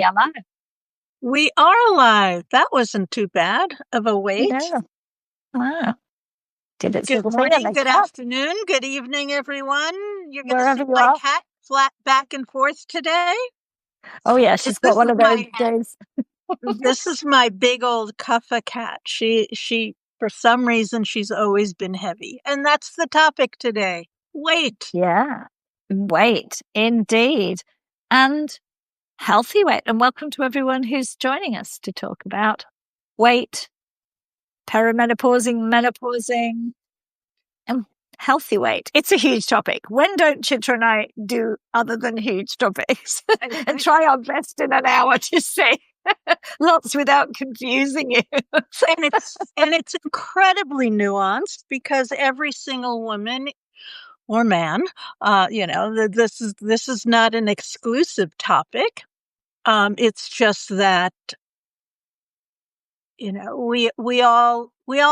alive. We are alive. That wasn't too bad of a wait. Yeah. Wow. Did it Good morning, good afternoon, good evening, everyone. You're going to see my cat flat back and forth today. Oh, yeah. She's got one of those days. This is my big old Kaffa cat. She, for some reason, she's always been heavy. And that's the topic today. Weight. Yeah. Weight, indeed. And healthy weight. And welcome to everyone who's joining us to talk about weight, perimenopausing, menopausing, and healthy weight. It's a huge topic. When don't Chitra and I do other than huge topics and try our best in an hour to say lots without confusing you? and it's incredibly nuanced because every single woman or man, this is not an exclusive topic. It's just that, we all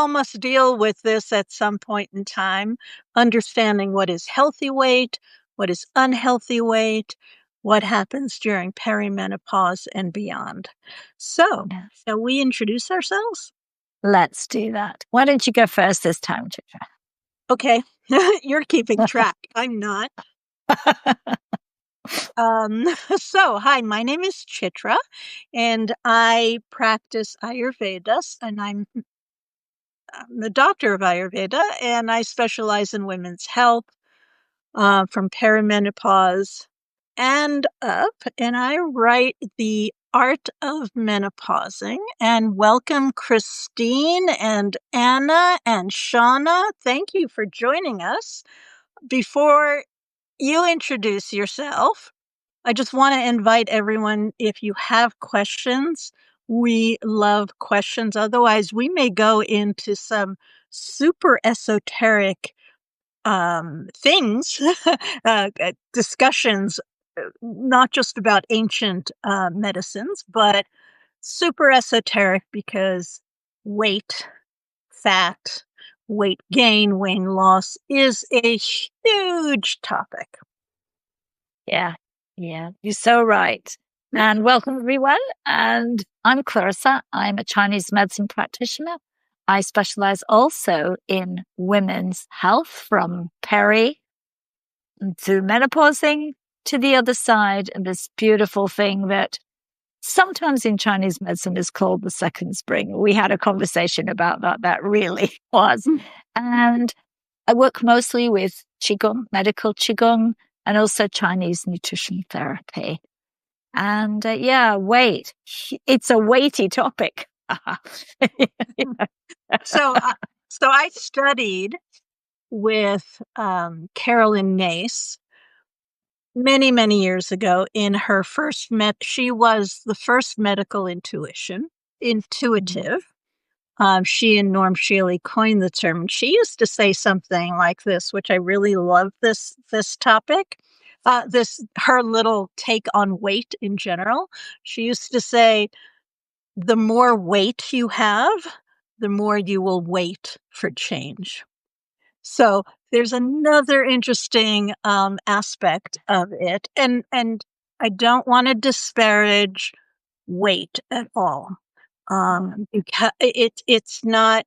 must deal with this at some point in time, understanding what is healthy weight, what is unhealthy weight, what happens during perimenopause and beyond. So, shall we introduce ourselves? Let's do that. Why don't you go first this time, Chitra? Okay. You're keeping track. I'm not. So, hi, my name is Chitra, and I practice Ayurveda, and I'm the doctor of Ayurveda, and I specialize in women's health from perimenopause and up, and I write The Art of Menopausing. And welcome, Christine and Anna and Shauna. Thank you for joining us. Before you introduce yourself, I just want to invite everyone, if you have questions, we love questions. Otherwise, we may go into some super esoteric things, discussions, not just about ancient medicines, but super esoteric because weight, fat, weight gain, weight loss is a huge topic. Yeah, you're so right. And welcome, everyone. And I'm Clarissa. I'm a Chinese medicine practitioner. I specialize also in women's health from peri to menopausing to the other side, and this beautiful thing that sometimes in Chinese medicine is called the second spring. We had a conversation about that. That really was. And I work mostly with Qigong, medical Qigong, and also Chinese nutrition therapy. And weight. It's a weighty topic. So I studied with Carolyn Nace many, many years ago in her first she was the first medical intuitive. She and Norm Shealy coined the term. She used to say something like this, which I really love this topic. Her little take on weight in general. She used to say, the more weight you have, the more you will wait for change. So there's another interesting aspect of it. And I don't want to disparage weight at all. Because it's not,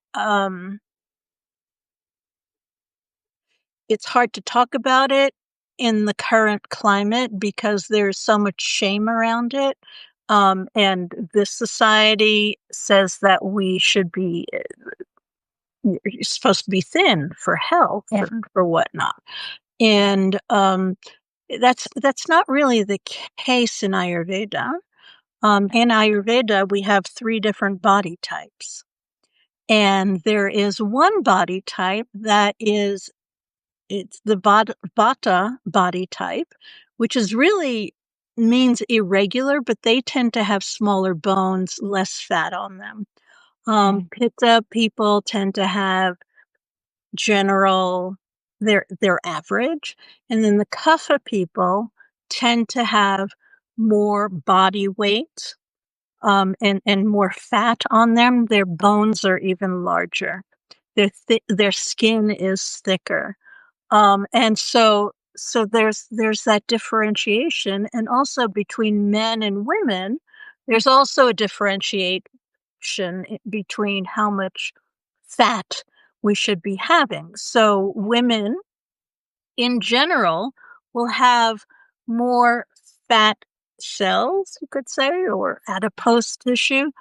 it's hard to talk about it in the current climate because there's so much shame around it. And this society says that we should be, you're supposed to be thin for health and for whatnot. And that's not really the case in Ayurveda. In Ayurveda, we have 3 different body types. And there is one body type that it's the Vata body type, which is really means irregular, but they tend to have smaller bones, less fat on them. Pitta people tend to have they're average. And then the Kapha people tend to have more body weight, and more fat on them. Their bones are even larger. Their skin is thicker. And so there's that differentiation. And also between men and women, There's also a differentiation between how much fat we should be having. So women in general will have more fat cells, you could say, or adipose tissue,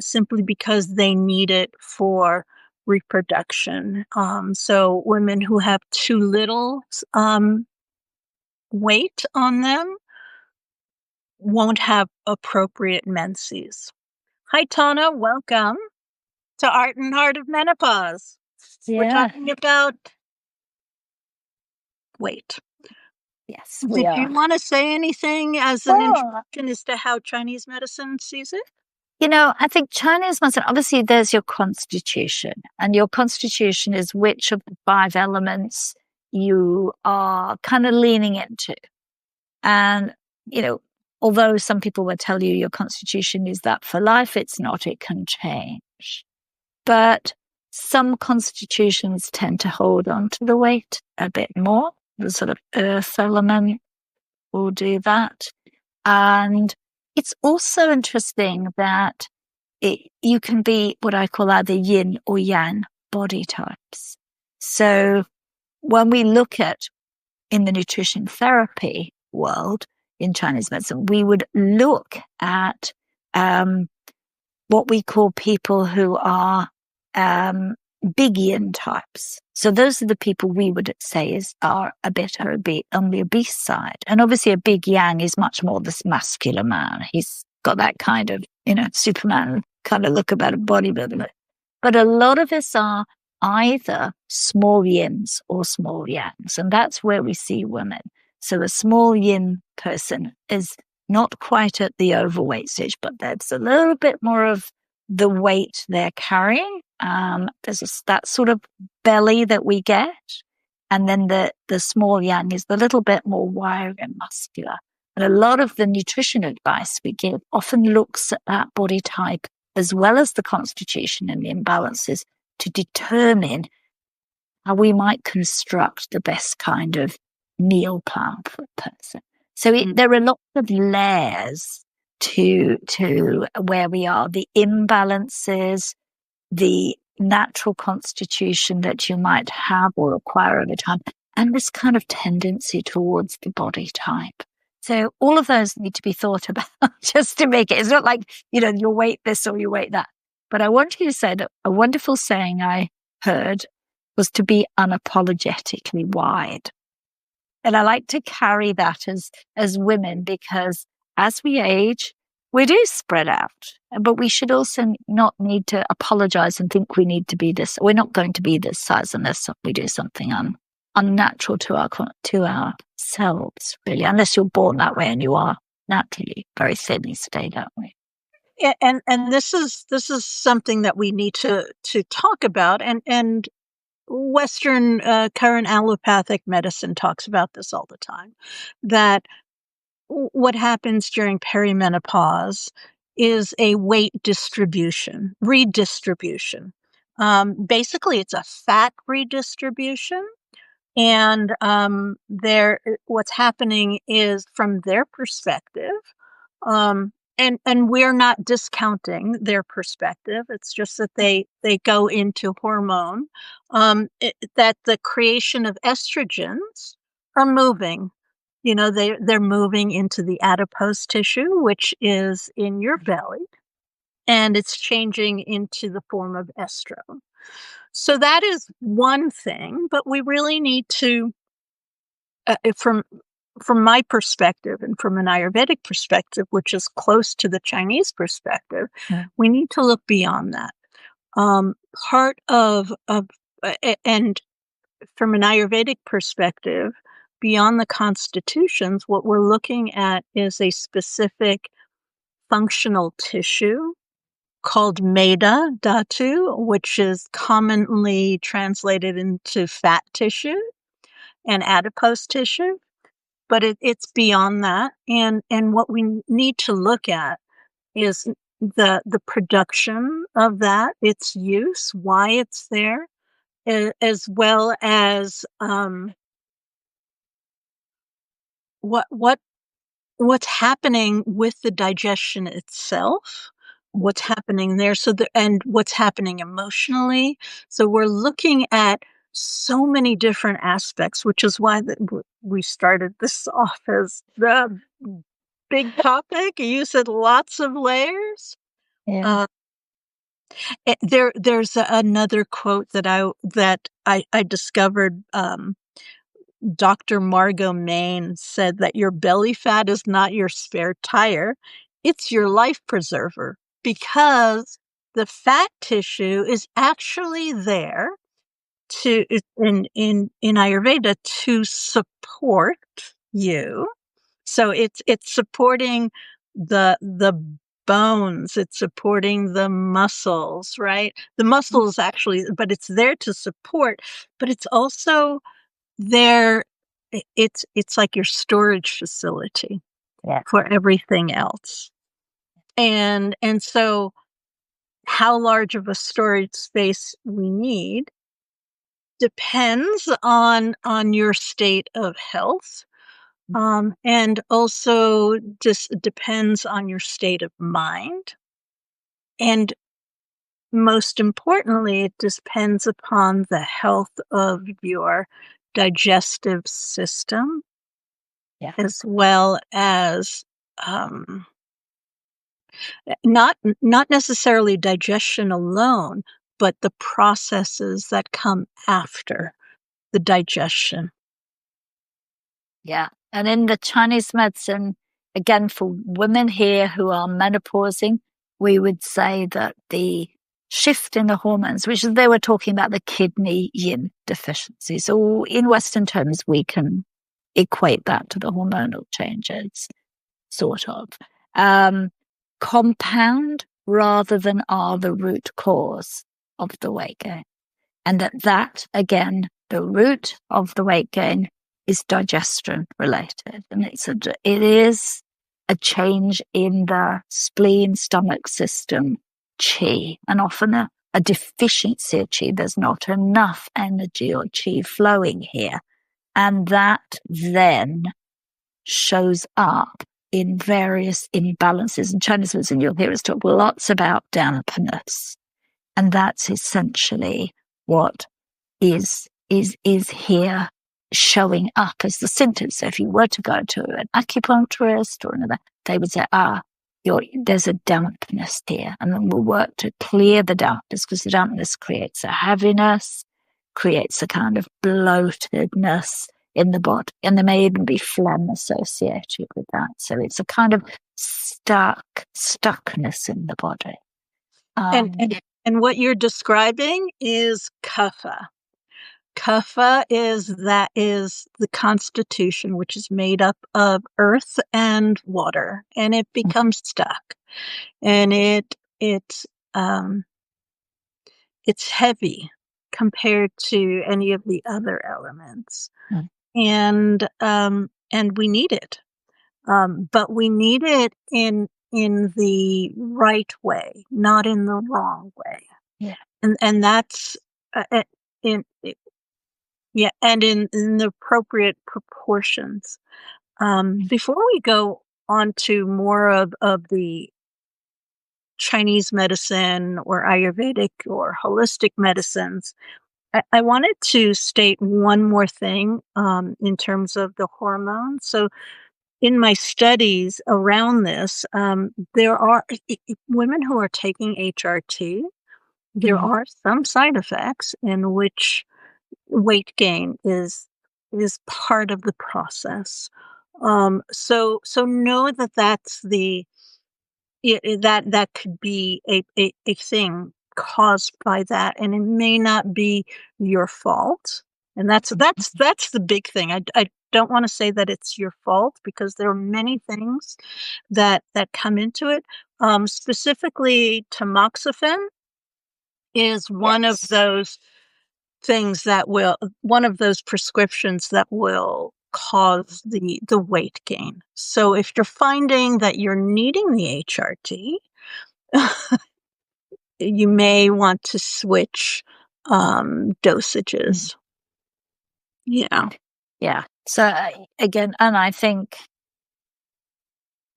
simply because they need it for reproduction. So women who have too little weight on them won't have appropriate menses. Hi, Tana. Welcome to Art and Heart of Menopause. We're talking about weight. Yes, Did you want to say anything as an introduction as to how Chinese medicine sees it? I think Chinese medicine, obviously there's your constitution, and your constitution is which of the 5 elements you are kind of leaning into. And, although some people will tell you your constitution is that for life, it's not, it can change. But some constitutions tend to hold on to the weight a bit more. The sort of earth element will do that. And it's also interesting that you can be what I call either yin or yang body types. So when we look at in the nutrition therapy world in Chinese medicine, we would look at what we call people who are big yin types. So those are the people we would say are a bit on the obese side. And obviously a big yang is much more this muscular man. He's got that kind of, Superman kind of look about a bodybuilder. But a lot of us are either small yins or small yangs. And that's where we see women. So a small yin person is not quite at the overweight stage, but there's a little bit more of the weight they're carrying. There's that sort of belly that we get. And then the small yang is the little bit more wiry and muscular. And a lot of the nutrition advice we give often looks at that body type as well as the constitution and the imbalances to determine how we might construct the best kind of meal plan for a person. So there are lots of layers to where we are, the imbalances, the natural constitution that you might have or acquire over time, and this kind of tendency towards the body type. So all of those need to be thought about just to make it. It's not like, you weight this or you weight that. But I want you to say that a wonderful saying I heard was to be unapologetically wide. And I like to carry that as women, because as we age, we do spread out, but we should also not need to apologize and think we need to be this. We're not going to be this size unless we do something unnatural to ourselves, really, unless you're born that way and you are naturally very thin, you stay that way. Yeah, and this is something that we need to talk about, and Western current allopathic medicine talks about this all the time, that what happens during perimenopause is a weight redistribution. Basically, it's a fat redistribution. And what's happening is, from their perspective, and we're not discounting their perspective. It's just that they go into hormone, that the creation of estrogens are moving. They're moving into the adipose tissue, which is in your belly, and it's changing into the form of estrone. So that is one thing, but we really need to, from my perspective and from an Ayurvedic perspective, which is close to the Chinese perspective, we need to look beyond that. Part of and from an Ayurvedic perspective, beyond the constitutions, what we're looking at is a specific functional tissue called Meda Dhatu, which is commonly translated into fat tissue and adipose tissue, but it's beyond that. And what we need to look at is the production of that, its use, why it's there, as well as what what's happening with the digestion itself, what's happening there, and what's happening emotionally. So we're looking at so many different aspects, which is why we started this off as the big topic. You said lots of layers. Yeah. There's another quote that I discovered. Dr. Margot Main said that your belly fat is not your spare tire; it's your life preserver, because the fat tissue is actually there in Ayurveda to support you. So it's supporting the bones, it's supporting the muscles, right? The muscles actually, but it's there to support, but it's also there. It's like your storage facility for everything else. And so how large of a storage space we need depends on your state of health. And also just depends on your state of mind. And most importantly, it depends upon the health of your digestive system, as well as not necessarily digestion alone, but the processes that come after the digestion. Yeah. And in the Chinese medicine, again, for women here who are menopausing, we would say that the shift in the hormones, which they were talking about the kidney yin deficiency. So in Western terms, we can equate that to the hormonal changes, sort of. Compound rather than are the root cause of the weight gain. And that again, the root of the weight gain is digestion related. And it is a change in the spleen, stomach system, qi, and often a deficiency of qi. There's not enough energy or qi flowing here. And that then shows up in various imbalances. In Chinese medicine, you'll hear us talk lots about dampness. And that's essentially what is here showing up as the symptoms. So if you were to go to an acupuncturist or another, they would say, there's a dampness here. And then we'll work to clear the dampness, because the dampness creates a heaviness, creates a kind of bloatedness in the body. And there may even be phlegm associated with that. So it's a kind of stuckness in the body. And what you're describing is kapha. Kapha is the constitution, which is made up of earth and water, and it becomes stuck. And it's heavy compared to any of the other elements. And we need it. But we need it in the right way, not in the wrong way. Yeah. And that's in the appropriate proportions. Before we go on to more of the Chinese medicine or Ayurvedic or holistic medicines, I wanted to state one more thing in terms of the hormones. So in my studies around this, there are women who are taking HRT. There are some side effects in which weight gain is part of the process. So know that that's that could be a thing caused by that, and it may not be your fault. And that's the big thing. I don't want to say that it's your fault, because there are many things that come into it. Specifically, tamoxifen is one of those things one of those prescriptions that will cause the weight gain. So if you're finding that you're needing the HRT, you may want to switch dosages. Yeah. Yeah. So again, and I think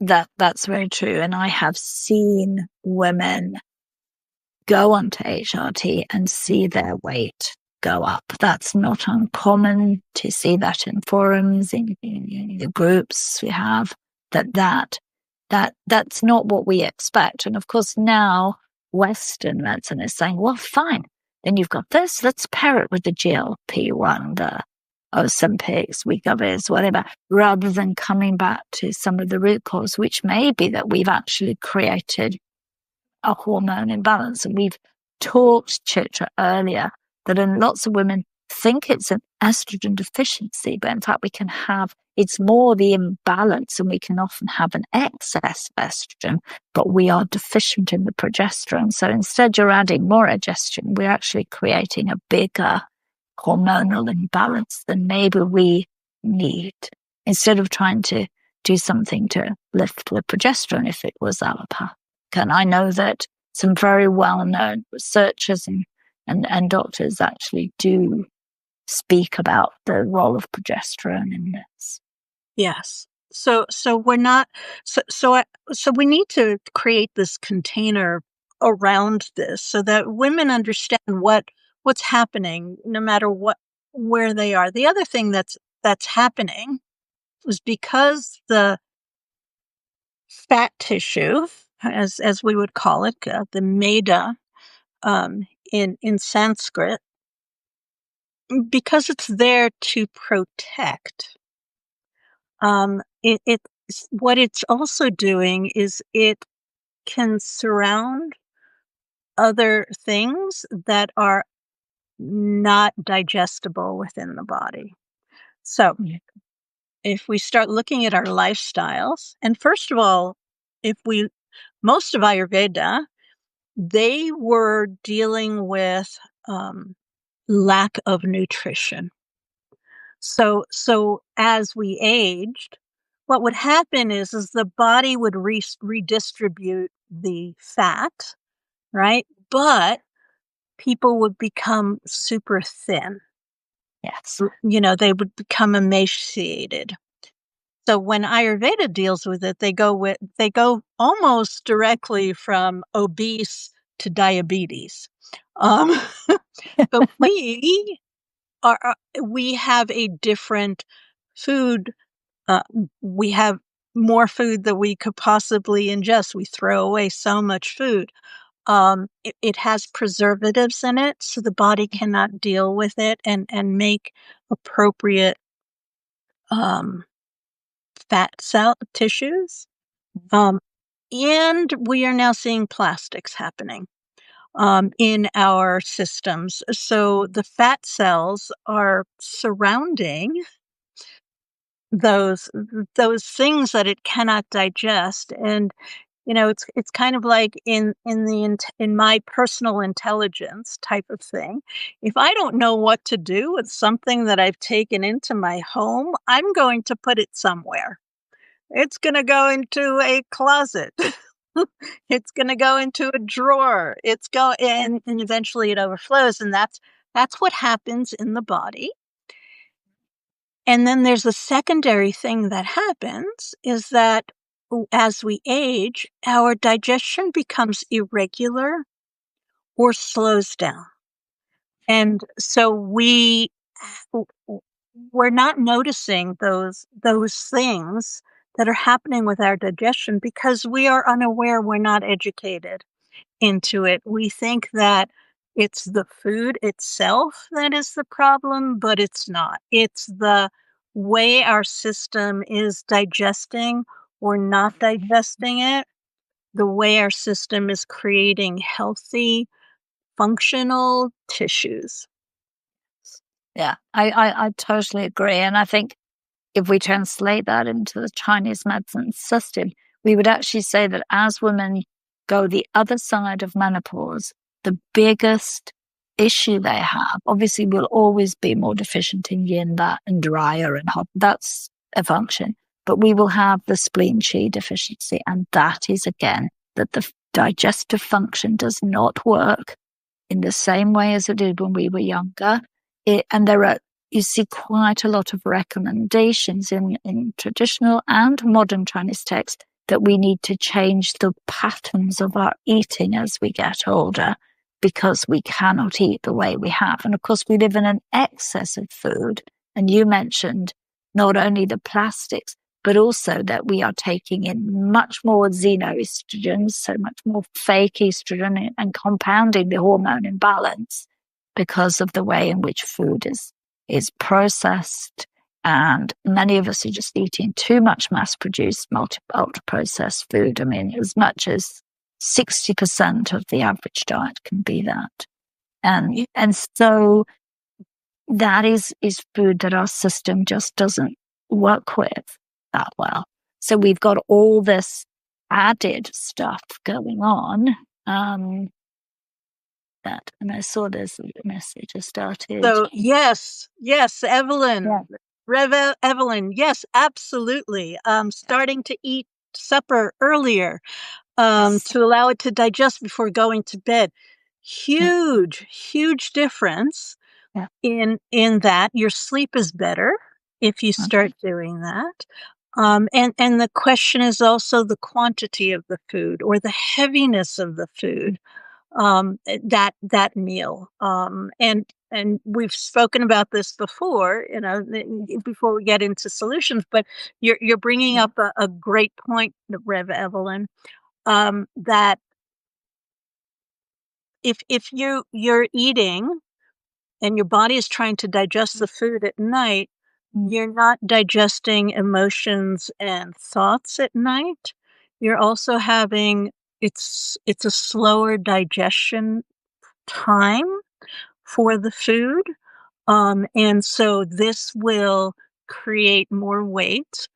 That's very true. And I have seen women go onto HRT and see their weight go up. That's not uncommon to see that in forums, in the groups we have, that's not what we expect. And of course now Western medicine is saying, well, fine, then you've got this, let's pair it with the GLP-1, the Ozempics, Wegovys, whatever, rather than coming back to some of the root cause, which may be that we've actually created a hormone imbalance. And we've talked, Chitra, earlier that lots of women think it's an estrogen deficiency, but in fact it's more the imbalance, and we can often have an excess of estrogen, but we are deficient in the progesterone. So instead you're adding more estrogen, we're actually creating a bigger hormonal imbalance than maybe we need, instead of trying to do something to lift the progesterone if it was allopathic. And I know that some very well-known researchers and doctors actually do speak about the role of progesterone in this. Yes. So we're not, so we need to create this container around this so that women understand what's happening no matter where they are. The other thing that's happening is because the fat tissue, as we would call it, the meda, in Sanskrit, because it's there to protect. What it's also doing is it can surround other things that are not digestible within the body. So if we start looking at our lifestyles, and first of all, most of Ayurveda, they were dealing with lack of nutrition. So as we aged, what would happen is the body would redistribute the fat, right? But people would become super thin. Yes. They would become emaciated. So when Ayurveda deals with it, they go almost directly from obese to diabetes. But we have a different food. We have more food that we could possibly ingest. We throw away so much food. It has preservatives in it, so the body cannot deal with it and make appropriate fat cell tissues. And we are now seeing plastics happening in our systems. So the fat cells are surrounding those things that it cannot digest. And it's kind of like in my personal intelligence type of thing. If I don't know what to do with something that I've taken into my home, I'm going to put it somewhere. It's going to go into a closet. It's going to go into a drawer. And eventually it overflows. And that's what happens in the body. And then there's a secondary thing that happens is that as we age, our digestion becomes irregular or slows down. And so we're not noticing those things that are happening with our digestion because we are unaware, we're not educated into it. We think that it's the food itself that is the problem, but it's not. It's the way our system is digesting or not digesting it, the way our system is creating healthy, functional tissues. Yeah, I totally agree. And I think if we translate that into the Chinese medicine system, we would actually say that as women go the other side of menopause, the biggest issue they have, obviously will always be more deficient in yin, that, and drier and hot. That's a function. But we will have the spleen qi deficiency. And that is, again, that the digestive function does not work in the same way as it did when we were younger. You see quite a lot of recommendations in traditional and modern Chinese texts that we need to change the patterns of our eating as we get older because we cannot eat the way we have. And of course, we live in an excess of food. And you mentioned not only the plastics, but also that we are taking in much more xenoestrogens, so much more fake estrogen, and compounding the hormone imbalance because of the way in which food is processed. And many of us are just eating too much mass-produced, ultra-processed food. I mean, as much as 60% of the average diet can be that. And so that is food that our system just doesn't work with that well. So we've got all this added stuff going on. And I saw this message has started. So yes, Evelyn, Evelyn, yes, absolutely. Starting to eat supper earlier, to allow it to digest before going to bed. Huge difference in that. Your sleep is better if you start doing that. And the question is also the quantity of the food or the heaviness of the food, that meal. And we've spoken about this before, before we get into solutions, but you're bringing up a great point, Rev Evelyn, that if you're eating and your body is trying to digest the food at night, you're not digesting emotions and thoughts at night. You're also having, it's a slower digestion time for the food. And so this will create more weight.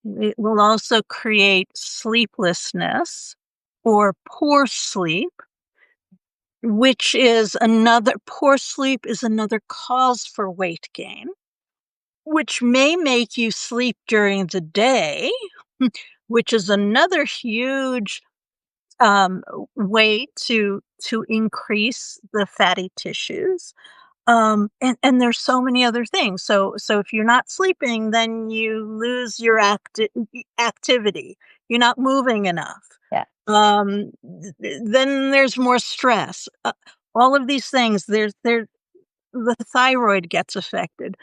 It will also create sleeplessness or poor sleep, which is poor sleep is another cause for weight gain, which may make you sleep during the day, which is another huge way to increase the fatty tissues. And there's so many other things. So if you're not sleeping, then you lose your activity. You're not moving enough. Yeah. Then there's more stress. All of these things. The thyroid gets affected.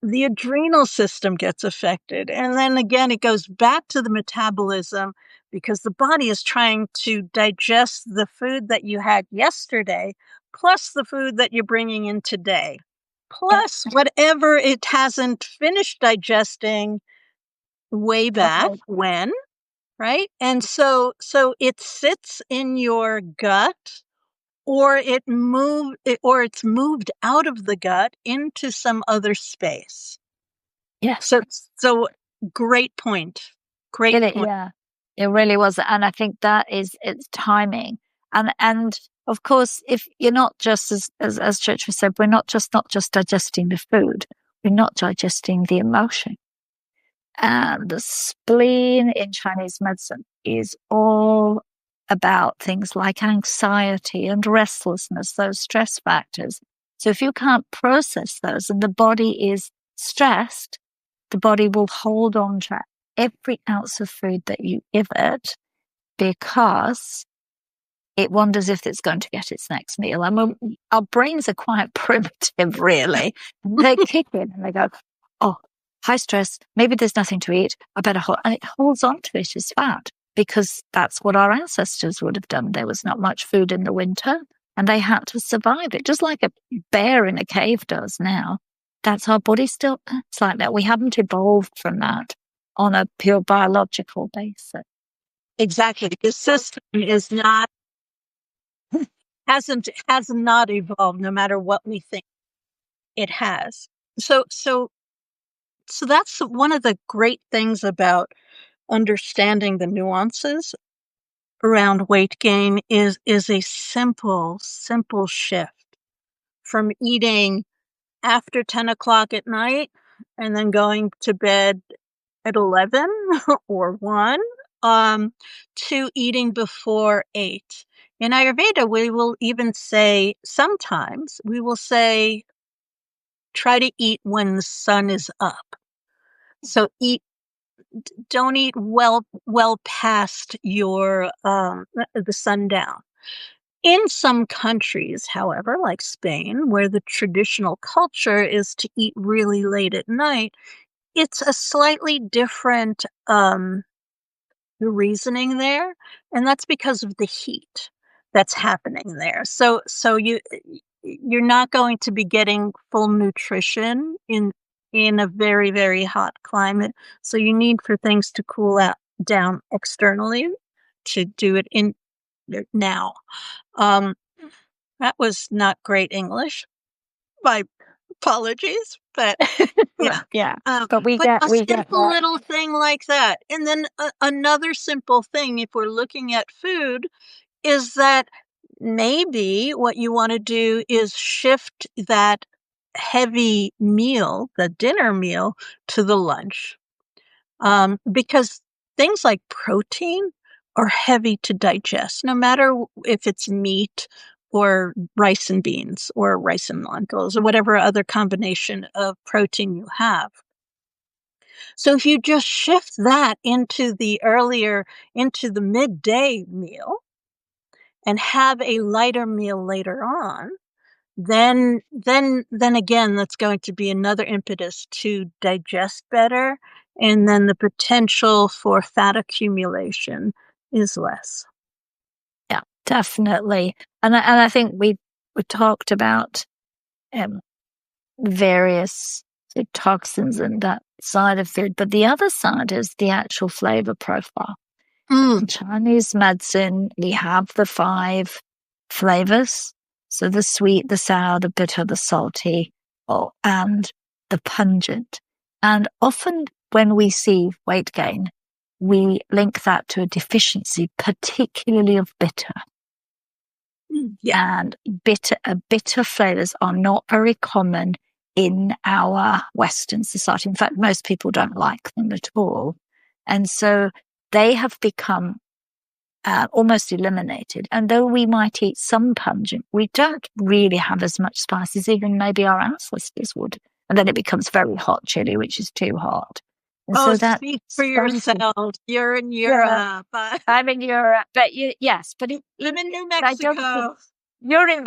The adrenal system gets affected. And then again, it goes back to the metabolism because the body is trying to digest the food that you had yesterday, plus the food that you're bringing in today, plus whatever it hasn't finished digesting way back when, right? And so it sits in your gut, or it's moved out of the gut into some other space. Yes. So great point. Great point. Yeah, it really was. And I think that is its timing. And of course, if you're not just as Chitra said, we're not just digesting the food, we're not digesting the emotion. And the spleen in Chinese medicine is all about things like anxiety and restlessness, those stress factors. So if you can't process those and the body is stressed, the body will hold on to every ounce of food that you give it because it wonders if it's going to get its next meal. I mean, our brains are quite primitive, really. They kick in and they go, oh, high stress, maybe there's nothing to eat. I better hold, and it holds on to it as fat because that's what our ancestors would have done. There was not much food in the winter and they had to survive it, just like a bear in a cave does now. That's our body still acts like that. We haven't evolved from that on a pure biological basis. Exactly. The system is not, has not evolved, no matter what we think it has. So that's one of the great things about understanding the nuances around weight gain is a simple shift from eating after 10 o'clock at night and then going to bed at 11 or 1, to eating before 8. In Ayurveda, we will even say, sometimes we will say, try to eat when the sun is up. So eat don't eat well past your the sundown. In some countries, however, like Spain, where the traditional culture is to eat really late at night, it's a slightly different reasoning there, and that's because of the heat that's happening there. So you're not going to be getting full nutrition in a very, very hot climate. So you need for things to cool out down externally to do it in now. That was not great English. My apologies, but yeah. Yeah. But we But get a simple that. little thing like that. And then another simple thing, if we're looking at food, is that maybe what you want to do is shift that heavy meal, the dinner meal, to the lunch. Because things like protein are heavy to digest, no matter if it's meat or rice and beans or rice and lentils or whatever other combination of protein you have. So if you just shift that into the midday meal and have a lighter meal later on, then again, that's going to be another impetus to digest better. And then the potential for fat accumulation is less. Yeah, definitely. And I think we talked about various toxins and that side of food, but the other side is the actual flavor profile. In Chinese medicine, we have the 5 flavors. So the sweet, the sour, the bitter, the salty, and the pungent. And often when we see weight gain, we link that to a deficiency, particularly of bitter. Yeah. And bitter flavors are not very common in our Western society. In fact, most people don't like them at all. And so they have become almost eliminated. And though we might eat some pungent, we don't really have as much spice as even maybe our ancestors would. And then it becomes very hot chili, which is too hot. And so that speak for yourself. You're in Europe. I'm in Europe, but yes, but I'm in New Mexico. You're in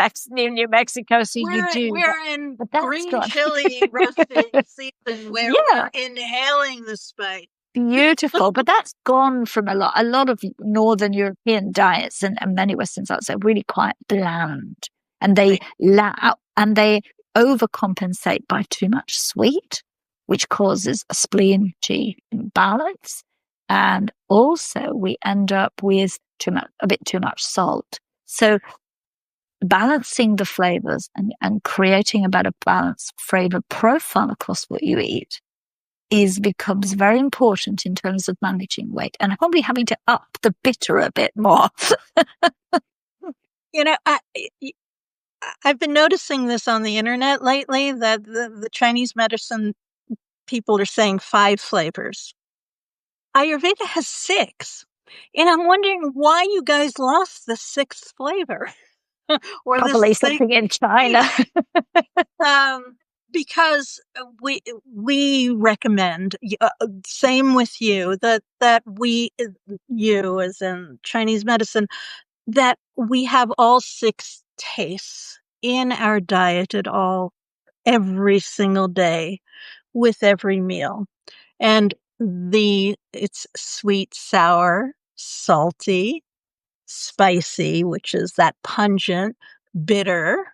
New Mexico, so you do. We're in green chili roasting season where we're inhaling the spice. Beautiful, but that's gone from a lot of Northern European diets and many Western diets are really quite bland, and they overcompensate by too much sweet, which causes a spleen G imbalance, and also we end up with a bit too much salt. So balancing the flavors and creating a better balanced flavor profile across what you eat becomes very important in terms of managing weight, and probably having to up the bitter a bit more. I've been noticing this on the internet lately, that the Chinese medicine people are saying 5 flavors. Ayurveda has 6. And I'm wondering why you guys lost the 6th flavor. Or probably something in China. Because we recommend, same with you, that you as in Chinese medicine, that we have all 6 tastes in our diet every single day with every meal. And it's sweet, sour, salty, spicy, which is that pungent, bitter,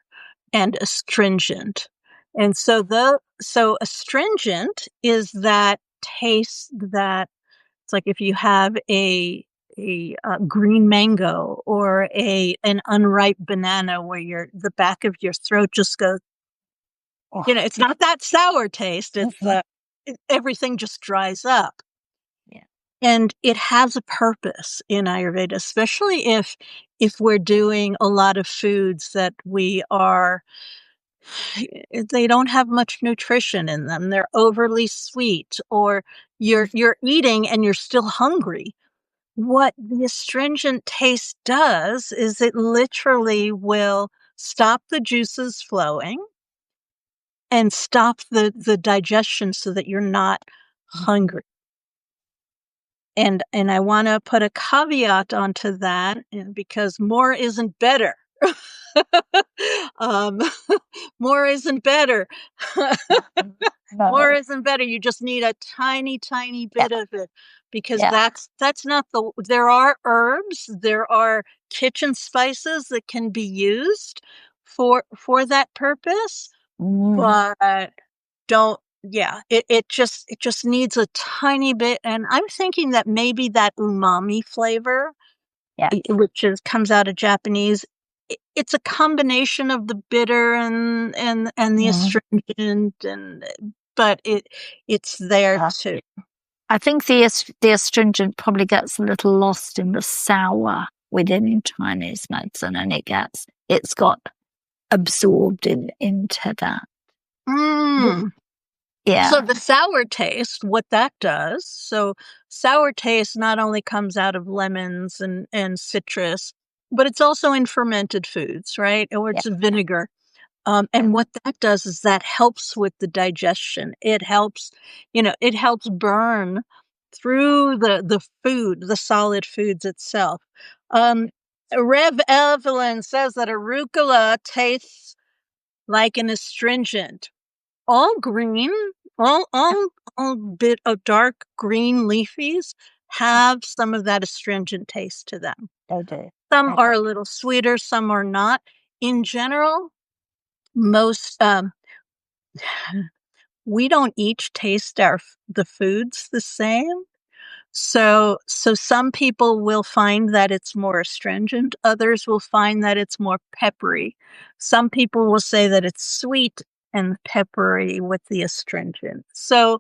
and astringent. And so astringent is that taste that it's like if you have a green mango or an unripe banana where the back of your throat just goes, it's not that sour taste. It's everything just dries up. Yeah. And it has a purpose in Ayurveda, especially if we're doing a lot of foods that they don't have much nutrition in them. They're overly sweet, or you're eating and you're still hungry. What the astringent taste does is it literally will stop the juices flowing and stop the digestion so that you're not hungry. And I want to put a caveat onto that because more isn't better. um, more isn't better. More No. isn't better. You just need a tiny, tiny Yeah. bit of it because Yeah. that's not there are herbs, there are kitchen spices that can be used for that purpose, but don't, yeah, it just needs a tiny bit. And I'm thinking that maybe that umami flavor, Yeah. which comes out of Japanese, it's a combination of the bitter and the astringent, but it's there too. I think the astringent probably gets a little lost in the sour within Chinese medicine, and it's got absorbed into that. Yeah. So the sour taste, what that does, so sour taste not only comes out of lemons and citrus, but it's also in fermented foods, right? Or it's vinegar. And what that does is that helps with the digestion. It helps, it helps burn through the food, the solid foods itself. Rev Evelyn says that arugula tastes like an astringent. All green, all bit of dark green leafies have some of that astringent taste to them. They do. Some are a little sweeter, some are not. In general, most we don't each taste the foods the same. So some people will find that it's more astringent. Others will find that it's more peppery. Some people will say that it's sweet and peppery with the astringent. So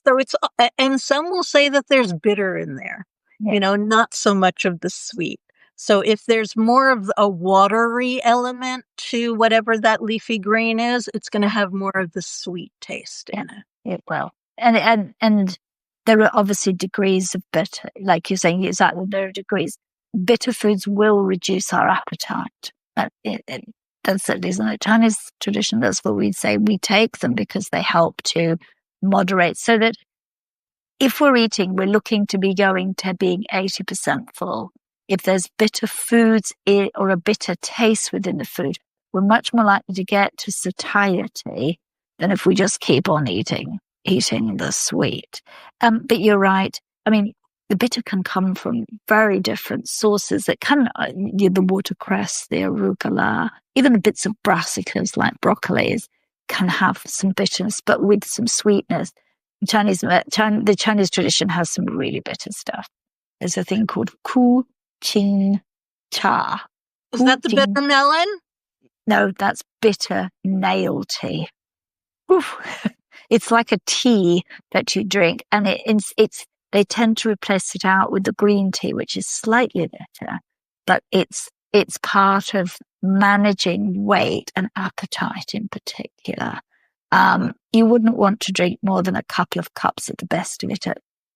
it's, and some will say that there's bitter in there, not so much of the sweet. So if there's more of a watery element to whatever that leafy green is, it's going to have more of the sweet taste in it. It will. And there are obviously degrees of bitter, like you're saying, exactly, there are degrees. Bitter foods will reduce our appetite. That's it, isn't it? Chinese tradition, that's what we'd say. We take them because they help to moderate, so that if we're eating, we're looking to be going to being 80% full. If there's bitter foods or a bitter taste within the food, we're much more likely to get to satiety than if we just keep on eating the sweet. But you're right. I mean, the bitter can come from very different sources. It can, the watercress, the arugula, even the bits of brassicas like broccolis can have some bitterness, but with some sweetness. The Chinese tradition has some really bitter stuff. There's a thing called ku qing cha. Is that the bitter melon? No, that's bitter nail tea. Oof. It's like a tea that you drink, and they tend to replace it out with the green tea, which is slightly bitter, but it's part of managing weight and appetite in particular. You wouldn't want to drink more than a couple of cups at the best of it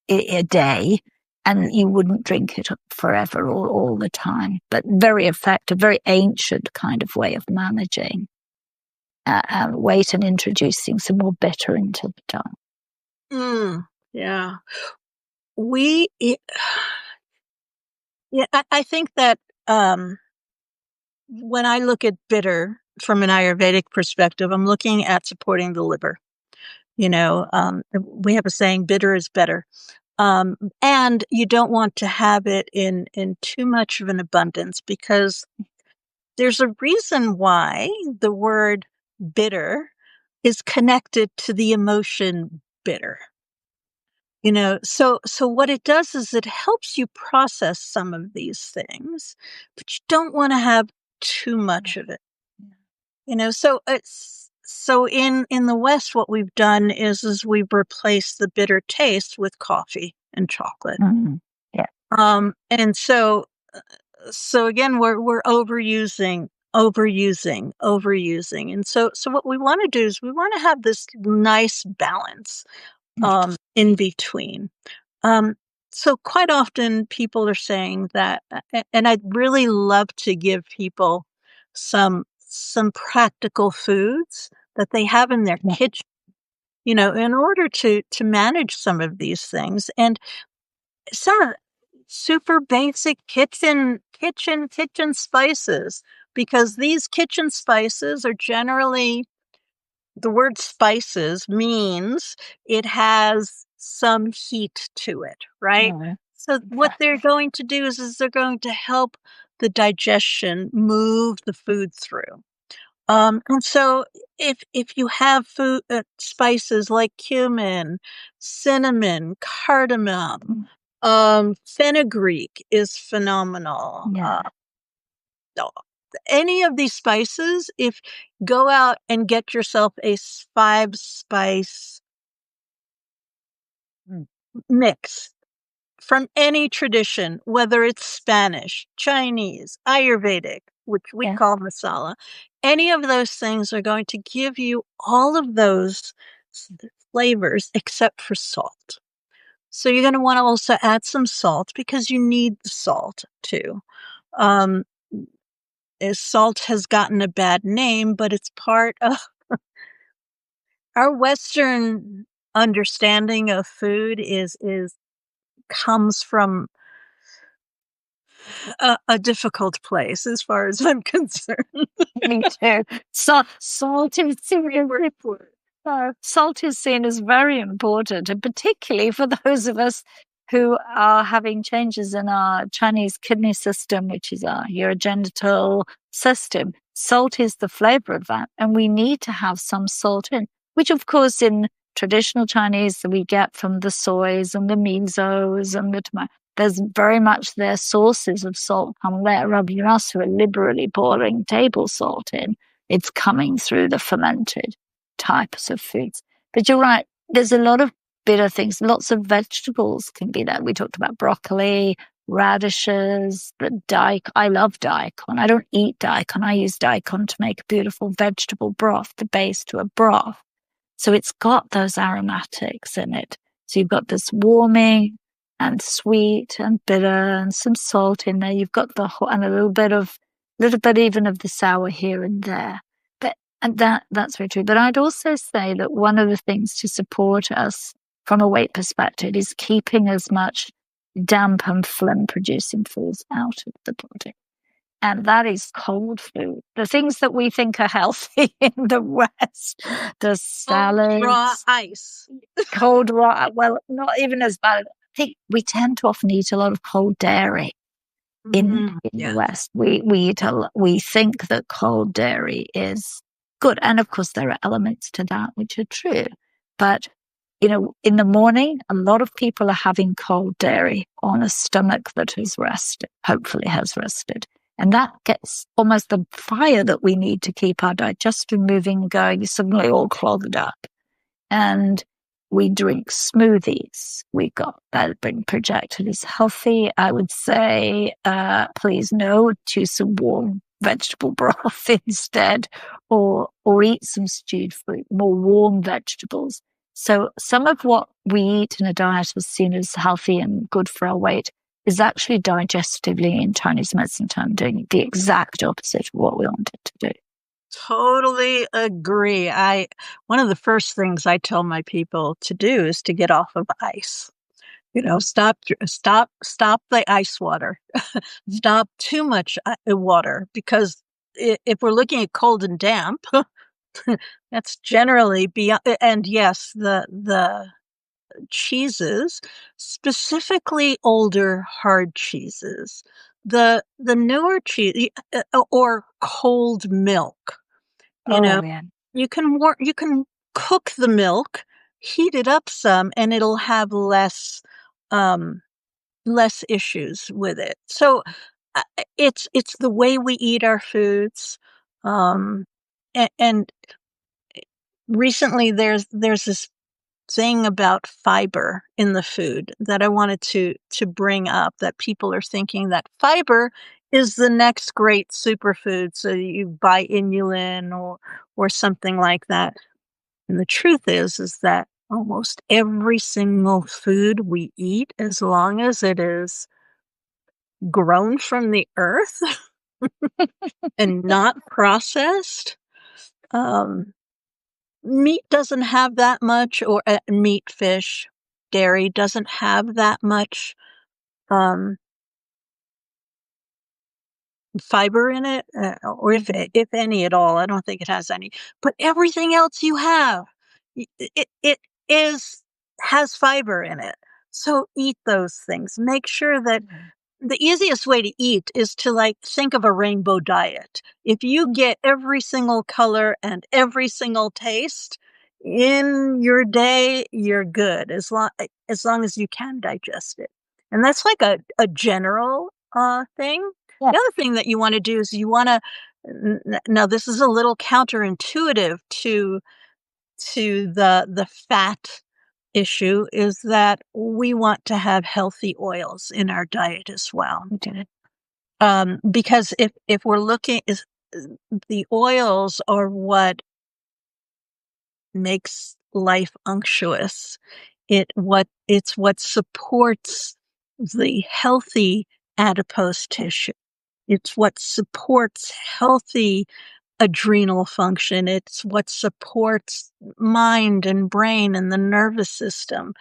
a day, and you wouldn't drink it forever or all the time. But very effective, very ancient kind of way of managing weight and introducing some more bitter into the diet. Yeah. I think that when I look at bitter from an Ayurvedic perspective, I'm looking at supporting the liver. We have a saying, bitter is better. And you don't want to have it in too much of an abundance, because there's a reason why the word bitter is connected to the emotion bitter. So what it does is it helps you process some of these things, but you don't want to have too much of it. So in the West, what we've done is we've replaced the bitter taste with coffee and chocolate. Yeah. And so again, we're overusing. And so what we want to do is we want to have this nice balance in between. So quite often people are saying that, and I'd really love to give people some practical foods that they have in their kitchen, in order to manage some of these things. And some super basic kitchen spices, because these kitchen spices are generally, the word spices means it has some heat to it, right? Mm, So what they're going to do is they're going to help the digestion move the food through. And so if you have food spices like cumin, cinnamon, cardamom, fenugreek is phenomenal. yeah. No, any of these spices, if go out and get yourself a 5-spice Mm, mix from any tradition, whether it's Spanish, Chinese, Ayurvedic, which we yeah. call masala, any of those things are going to give you all of those flavors except for salt. So you're going to want to also add some salt, because you need the salt too. Um, Salt has gotten a bad name, but it's part of our Western understanding of food is comes from a difficult place, as far as I'm concerned. Me too. So salt is salt is seen as very important, and particularly for those of us who are having changes in our Chinese kidney system, which is our urogenital system. Salt is the flavor of that, and we need to have some salt in, which, of course, in traditional Chinese we get from the soys and the misos and the tomato. There's very much their sources of salt come there, rather than us who are liberally pouring table salt in. It's coming through the fermented types of foods. But you're right, there's a lot of bitter things. Lots of vegetables can be there. We talked about broccoli, radishes, the daikon. I love daikon. I don't eat daikon. I use daikon to make a beautiful vegetable broth, the base to a broth. So it's got those aromatics in it. So you've got this warming and sweet and bitter and some salt in there. You've got and a little bit even of the sour here and there. And that's very true. But I'd also say that one of the things to support us from a weight perspective is keeping as much damp and phlegm producing foods out of the body. And that is cold food. The things that we think are healthy in the West, the salads, Raw ice. cold raw, well, not even as bad. I think we tend to often eat a lot of cold dairy in the West. We think that cold dairy is good. And of course, there are elements to that which are true. But, in the morning, a lot of people are having cold dairy on a stomach that has rested, hopefully has rested. And that gets almost the fire that we need to keep our digestion moving and going, suddenly all clogged up. And we drink smoothies. We got that being projected as healthy. I would say, please no to some warm vegetable broth instead, or eat some stewed fruit, more warm vegetables. So some of what we eat in a diet is seen as healthy and good for our weight is actually digestively in Chinese medicine term doing the exact opposite of what we want it to do. Totally agree. One of the first things I tell my people to do is to get off of ice. Stop the ice water. Stop too much water, because if we're looking at cold and damp, that's generally beyond. And yes, the cheeses, specifically older hard cheeses, the newer cheese or cold milk. Yeah. You can cook the milk, heat it up some, and it'll have less issues with it. So it's the way we eat our foods. And recently there's this thing about fiber in the food that I wanted to bring up, that people are thinking that fiber is the next great superfood. So you buy inulin or something like that. And the truth is that almost every single food we eat, as long as it is grown from the earth and not processed, meat doesn't have that much, or meat, fish, dairy doesn't have that much fiber in it, or if any at all. I don't think it has any. But everything else you have, it has fiber in it. So eat those things. Make sure that the easiest way to eat is to think of a rainbow diet. If you get every single color and every single taste in your day, you're good as long as you can digest it. And that's like a general thing. Yeah. The other thing that you want to do is you want to, now this is a little counterintuitive to the fat issue, is that we want to have healthy oils in our diet as well. Okay. Because if we're looking, the oils are what makes life unctuous. It's what supports the healthy adipose tissue. It's what supports healthy adrenal function. It's what supports mind and brain and the nervous system.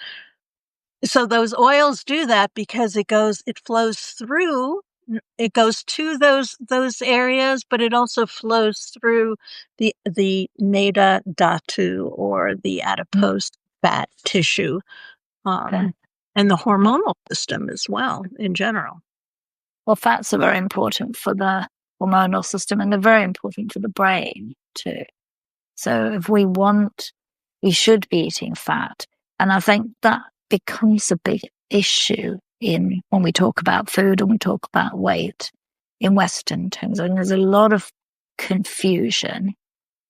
So those oils do that because it flows through, it goes to those areas, but it also flows through the neda dhatu, or the adipose fat tissue, Okay. and the hormonal system as well in general. Well, fats are very important for the hormonal system, and they're very important for the brain too. So if we should be eating fat. And I think that becomes a big issue when we talk about food and we talk about weight in Western terms. And there's a lot of confusion,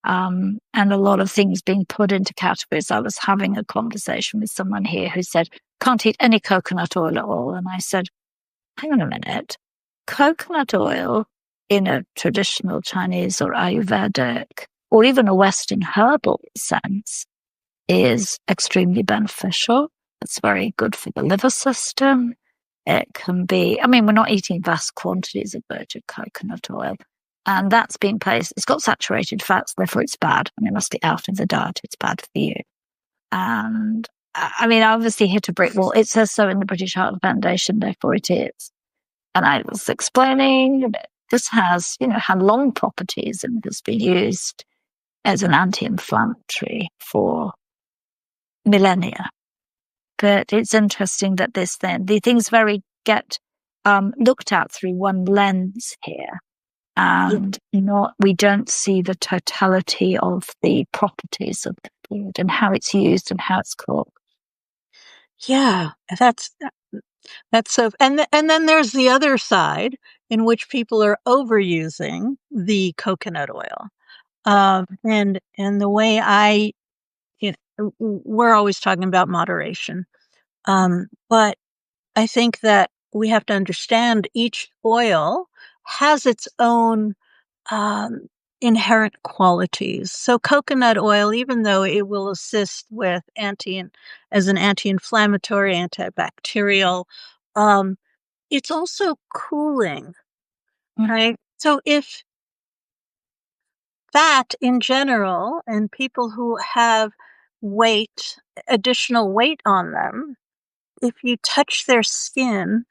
and a lot of things being put into categories. I was having a conversation with someone here who said, can't eat any coconut oil at all. And I said, hang on a minute. Coconut oil in a traditional Chinese or Ayurvedic or even a Western herbal sense is extremely beneficial. It's very good for the liver system. It can be, we're not eating vast quantities of virgin coconut oil. And that's being placed, it's got saturated fats, therefore it's bad. It must be out of the diet. It's bad for you. And I obviously hit a brick wall. It says so in the British Heart Foundation, therefore it is. And I was explaining that this has, had long properties and has been used as an anti-inflammatory for millennia. But it's interesting that the things get looked at through one lens here, and we don't see the totality of the properties of the food and how it's used and how it's cooked. Yeah, that's so. And then there's the other side in which people are overusing the coconut oil, and the way we're always talking about moderation, but I think that we have to understand each oil has its own inherent qualities. So coconut oil, even though it will assist with as an anti-inflammatory, antibacterial, it's also cooling, right? So if fat in general and people who have additional weight on them, if you touch their skin,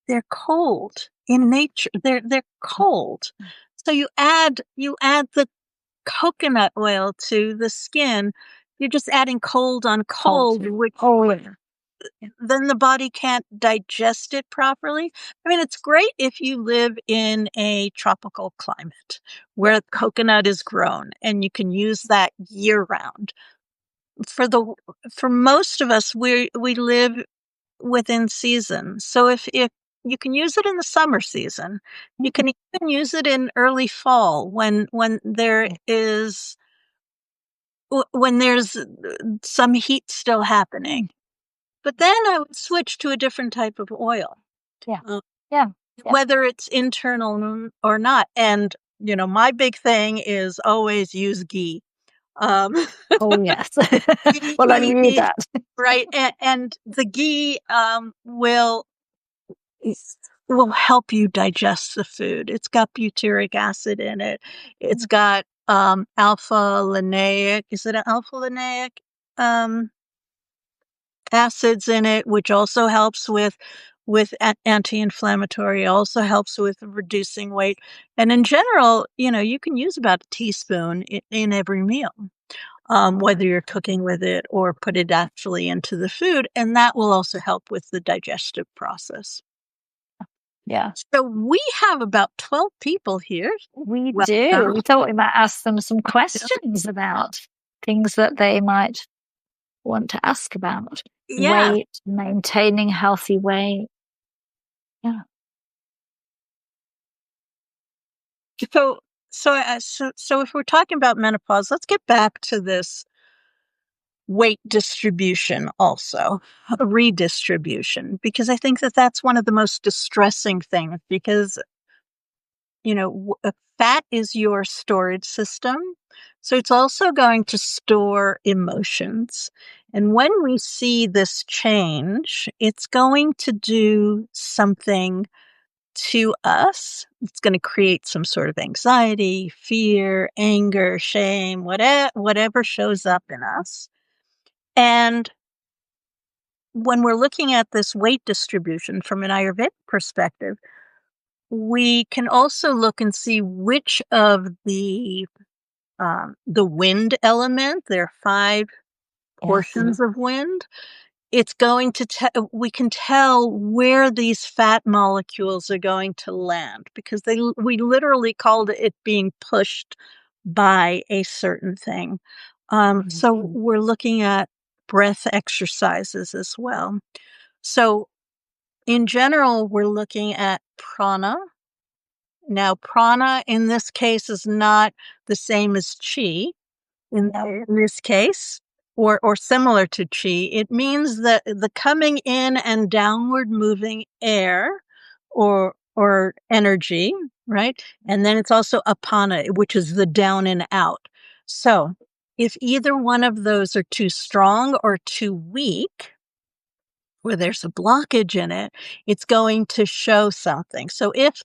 they're cold in nature. They're cold. So you add the coconut oil to the skin, you're just adding cold on cold, which then the body can't digest it properly. It's great if you live in a tropical climate where coconut is grown and you can use that year round. For most of us, we live within season. So if you can use it in the summer season, you can even use it in early fall when there's some heat still happening. But then I would switch to a different type of oil. Yeah. Whether it's internal or not. And, my big thing is always use ghee. Oh, yes. Well, I knew that. Right. And the ghee will help you digest the food. It's got butyric acid in it. It's got alpha-lineic. Is it alpha-lineic acids in it, which also helps with with anti-inflammatory, also helps with reducing weight. And in general, you can use about a teaspoon in every meal, whether you're cooking with it or put it actually into the food. And that will also help with the digestive process. Yeah. So we have about 12 people here. We do. We thought we might ask them some questions about things that they might want to ask about. Yeah. Weight, maintaining healthy weight. Yeah. So if we're talking about menopause, let's get back to this weight distribution also, redistribution, because I think that that's one of the most distressing things because, fat is your storage system. So it's also going to store emotions. And when we see this change, it's going to do something to us. It's going to create some sort of anxiety, fear, anger, shame, whatever shows up in us. And when we're looking at this weight distribution from an Ayurvedic perspective, we can also look and see which of the wind element, there are 5 portions of wind. It's going to we can tell where these fat molecules are going to land because we literally called it being pushed by a certain thing. So we're looking at breath exercises as well. So in general, we're looking at prana. Now, prana in this case is not the same as chi. In this case, or similar to chi, it means that the coming in and downward moving air or energy, right? And then it's also apana, which is the down and out. So if either one of those are too strong or too weak, where there's a blockage in it, it's going to show something. So if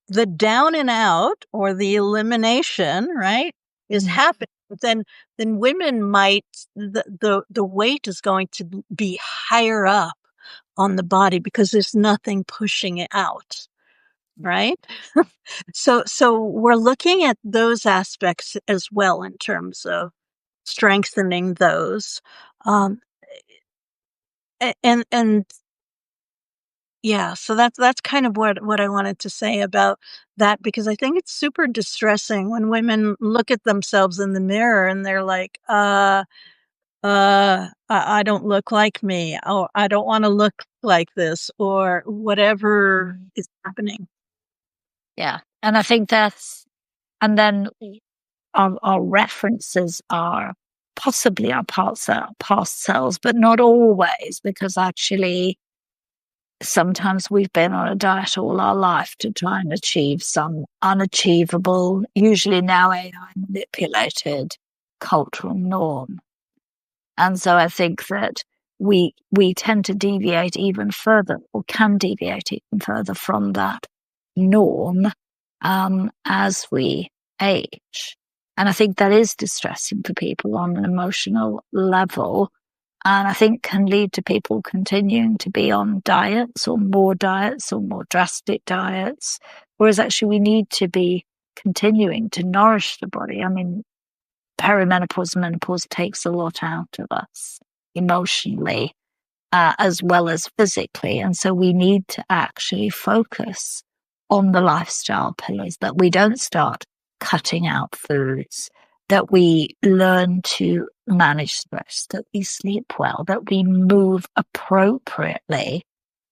the down and out or the elimination, right, is happening, then women might, the weight is going to be higher up on the body because there's nothing pushing it out, right? So we're looking at those aspects as well in terms of strengthening those. And yeah, so that's kind of what I wanted to say about that, because I think it's super distressing when women look at themselves in the mirror and they're like, I don't look like me, or I don't want to look like this, or whatever is happening. Yeah. And I think and then our references are possibly our past selves, but not always, because actually sometimes we've been on a diet all our life to try and achieve some unachievable, usually now AI manipulated cultural norm. And so I think that we tend to deviate even further, or can deviate even further from that norm as we age. And I think that is distressing for people on an emotional level. And I think can lead to people continuing to be on diets or more drastic diets. Whereas actually we need to be continuing to nourish the body. I mean, perimenopause, menopause takes a lot out of us emotionally, as well as physically. And so we need to actually focus on the lifestyle pillars, that we don't start cutting out foods, that we learn to manage stress, that we sleep well, that we move appropriately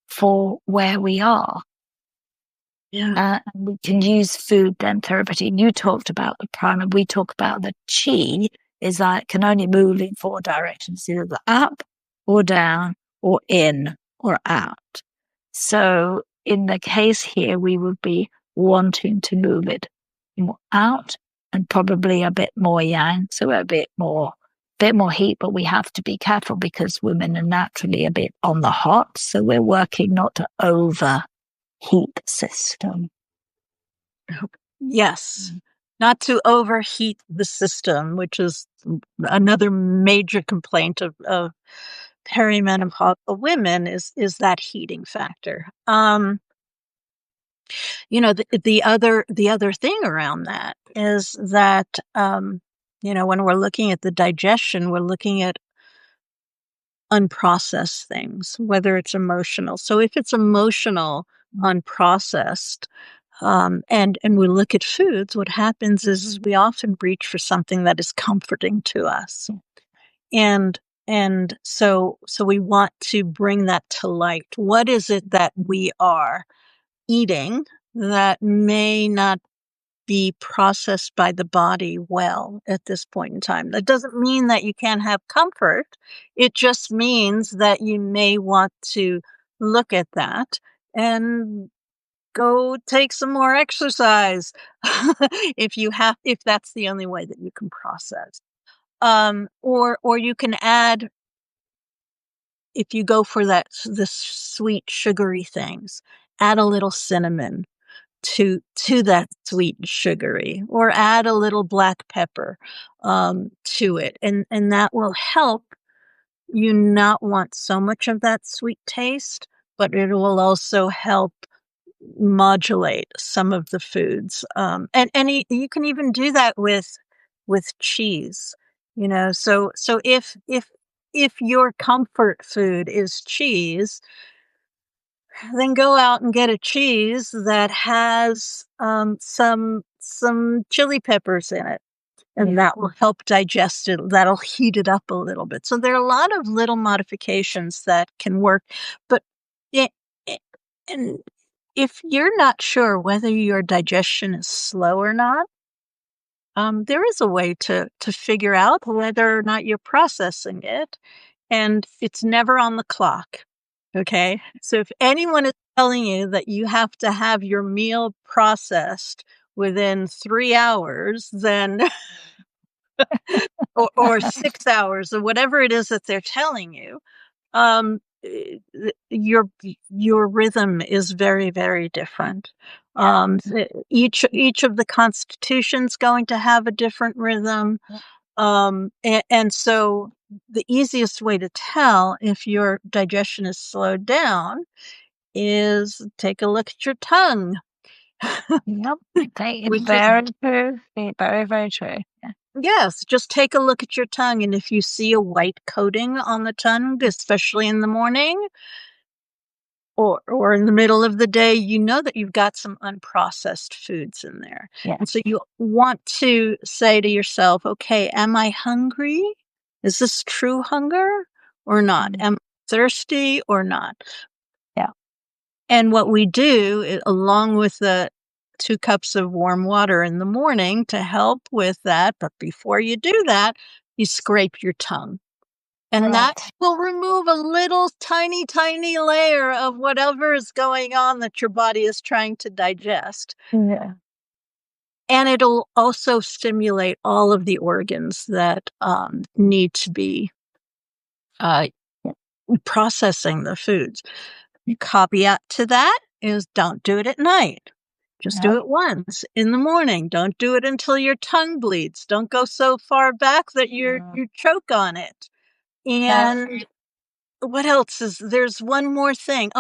for where we are. Yeah. And we can use food then therapy. You talked about the prana. We talk about the chi is that it can only move in 4 directions, either up or down or in or out. So in the case here, we would be wanting to move it more out and probably a bit more yang, so a bit more heat, but we have to be careful because women are naturally a bit on the hot. So we're working not to overheat the system. Yes. Not to overheat the system, which is another major complaint of perimenopausal women is that heating factor. The other thing around that is that, when we're looking at the digestion, we're looking at unprocessed things, whether it's emotional. So if it's emotional, unprocessed, and we look at foods, what happens is we often reach for something that is comforting to us. And so we want to bring that to light. What is it that we are eating that may not be processed by the body well at this point in time? That doesn't mean that you can't have comfort. It just means that you may want to look at that and go take some more exercise if that's the only way that you can process. Or you can add, if you go for the sweet sugary things, add a little cinnamon to that sweet and sugary, or add a little black pepper to it, and that will help you not want so much of that sweet taste, but it will also help modulate some of the foods. You can even do that with cheese. So if your comfort food is cheese, then go out and get a cheese that has some chili peppers in it, and that will help digest it. That'll heat it up a little bit. So there are a lot of little modifications that can work, but and if you're not sure whether your digestion is slow or not, there is a way to figure out whether or not you're processing it, and it's never on the clock. Okay. So if anyone is telling you that you have to have your meal processed within 3 hours, then, or 6 hours, or whatever it is that they're telling you, your rhythm is very, very different. Each of the constitution's going to have a different rhythm. And so the easiest way to tell if your digestion is slowed down is take a look at your tongue. Yep. Very true. Very, very true. Yeah. Yes, just take a look at your tongue, and if you see a white coating on the tongue, especially in the morning or in the middle of the day, you know that you've got some unprocessed foods in there. Yeah. And so you want to say to yourself, okay, am I hungry? Is this true hunger or not? Am I thirsty or not? Yeah. And what we do, along with the 2 cups of warm water in the morning to help with that, but before you do that, you scrape your tongue. And that will remove a little tiny, tiny layer of whatever is going on that your body is trying to digest. Yeah. And it'll also stimulate all of the organs that need to be processing the foods. Caveat to that is don't do it at night. Just do it once in the morning. Don't do it until your tongue bleeds. Don't go so far back that you choke on it. And what else there's one more thing.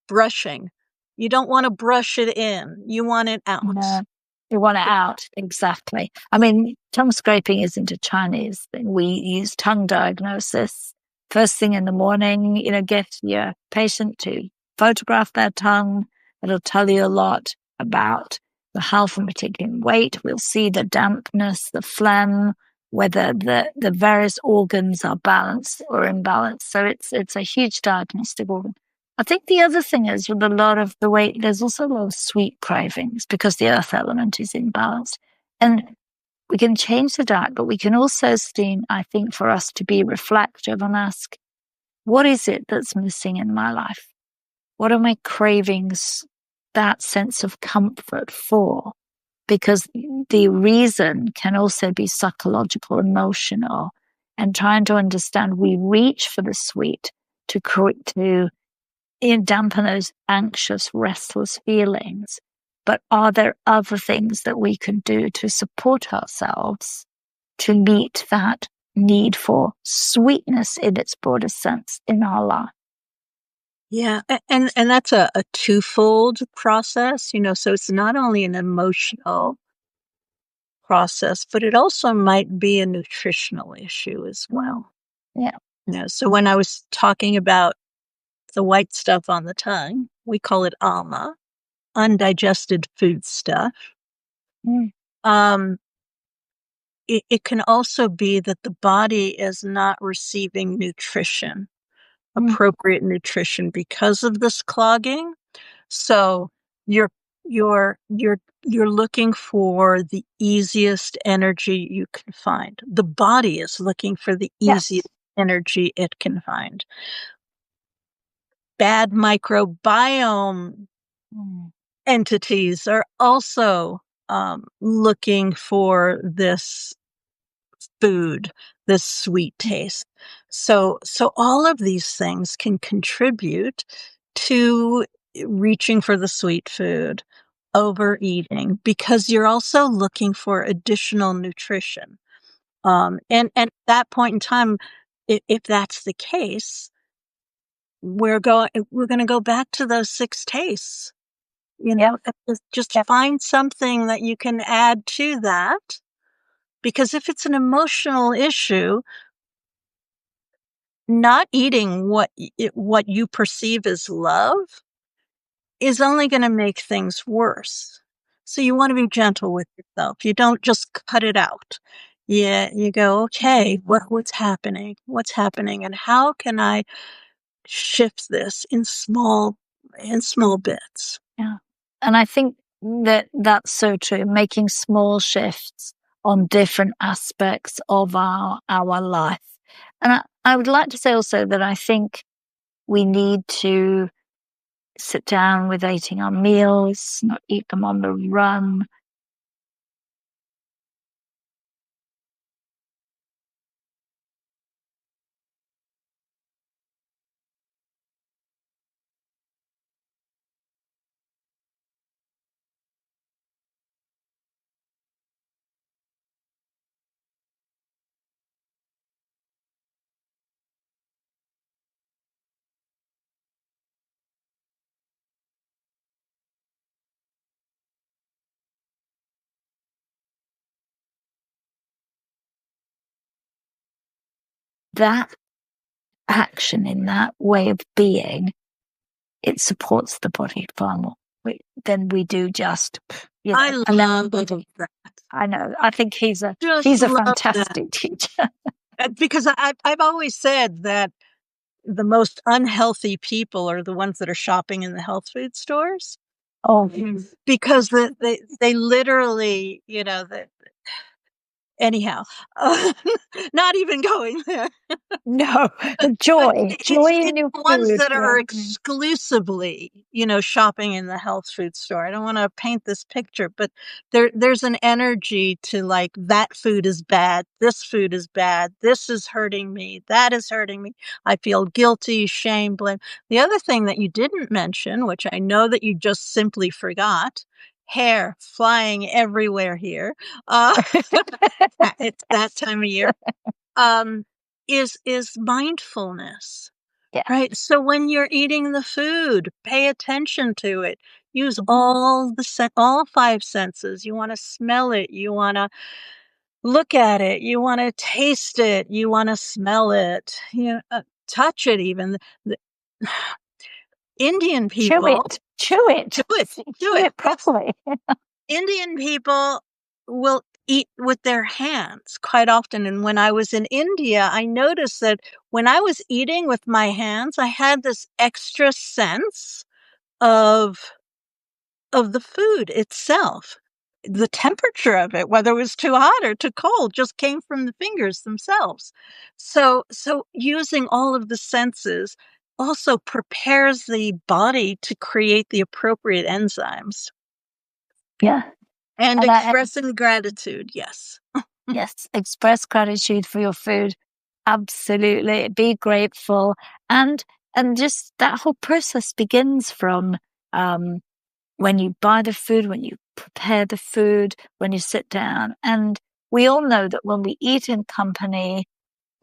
Brushing. You don't want to brush it in. You want it out. No, you want it out. Exactly. I mean, tongue scraping isn't a Chinese thing. We use tongue diagnosis first thing in the morning. Get your patient to photograph their tongue. It'll tell you a lot about the health, and particularly weight. We'll see the dampness, the phlegm, whether the various organs are balanced or imbalanced. So it's a huge diagnostic organ. I think the other thing is with a lot of the weight, there's also a lot of sweet cravings because the earth element is imbalanced. And we can change the diet, but we can also, I think, for us to be reflective and ask, what is it that's missing in my life? What are my cravings, that sense of comfort for? Because the reason can also be psychological, emotional, and trying to understand we reach for the sweet to dampen those anxious, restless feelings. But are there other things that we can do to support ourselves to meet that need for sweetness in its broadest sense in our life. Yeah, and that's a twofold process, so it's not only an emotional process, but it also might be a nutritional issue as well. Yeah. So when I was talking about the white stuff on the tongue, we call it alma, undigested food stuff. Um, it can also be that the body is not receiving nutrition, appropriate nutrition because of this clogging. So you're looking for the easiest energy you can find. The body is looking for the easiest energy it can find. Bad microbiome entities are also looking for this food, this sweet taste. So all of these things can contribute to reaching for the sweet food, overeating, because you're also looking for additional nutrition. And at that point in time, if that's the case, we're going to go back to those 6 tastes. Just find something that you can add to that. Because if it's an emotional issue, not eating what you perceive as love is only going to make things worse. So you want to be gentle with yourself. You don't just cut it out. Yeah, you go, okay, what's happening? What's happening? And how can I shift this in small bits? Yeah. And I think that's so true, making small shifts on different aspects of our life. And I would like to say also that I think we need to sit down with eating our meals, not eat them on the run. That action in that way of being, it supports the body far more than we do just, I love that. I know. I think he's a fantastic teacher. Because I've always said that the most unhealthy people are the ones that are shopping in the health food stores. Oh, because they literally, anyhow, not even going there. no, joy in your the ones food. that are exclusively, shopping in the health food store. I don't want to paint this picture, but there's an energy to like, that food is bad. This food is bad. This is hurting me. That is hurting me. I feel guilty, shame, blame. The other thing that you didn't mention, which I know that you just simply forgot, hair flying everywhere here. It's that time of year. Is mindfulness. Yeah. Right. So when you're eating the food, pay attention to it. Use all 5 senses. You want to smell it. You want to look at it. You want to taste it. You want to smell it. Touch it even. The Indian people. Chew it properly. Indian people will eat with their hands quite often. And when I was in India, I noticed that when I was eating with my hands, I had this extra sense of the food itself. The temperature of it, whether it was too hot or too cold, just came from the fingers themselves. So using all of the senses also prepares the body to create the appropriate enzymes. Yeah. And expressing gratitude, yes. Yes, express gratitude for your food. Absolutely. Be grateful. And just that whole process begins from when you buy the food, when you prepare the food, when you sit down. And we all know that when we eat in company,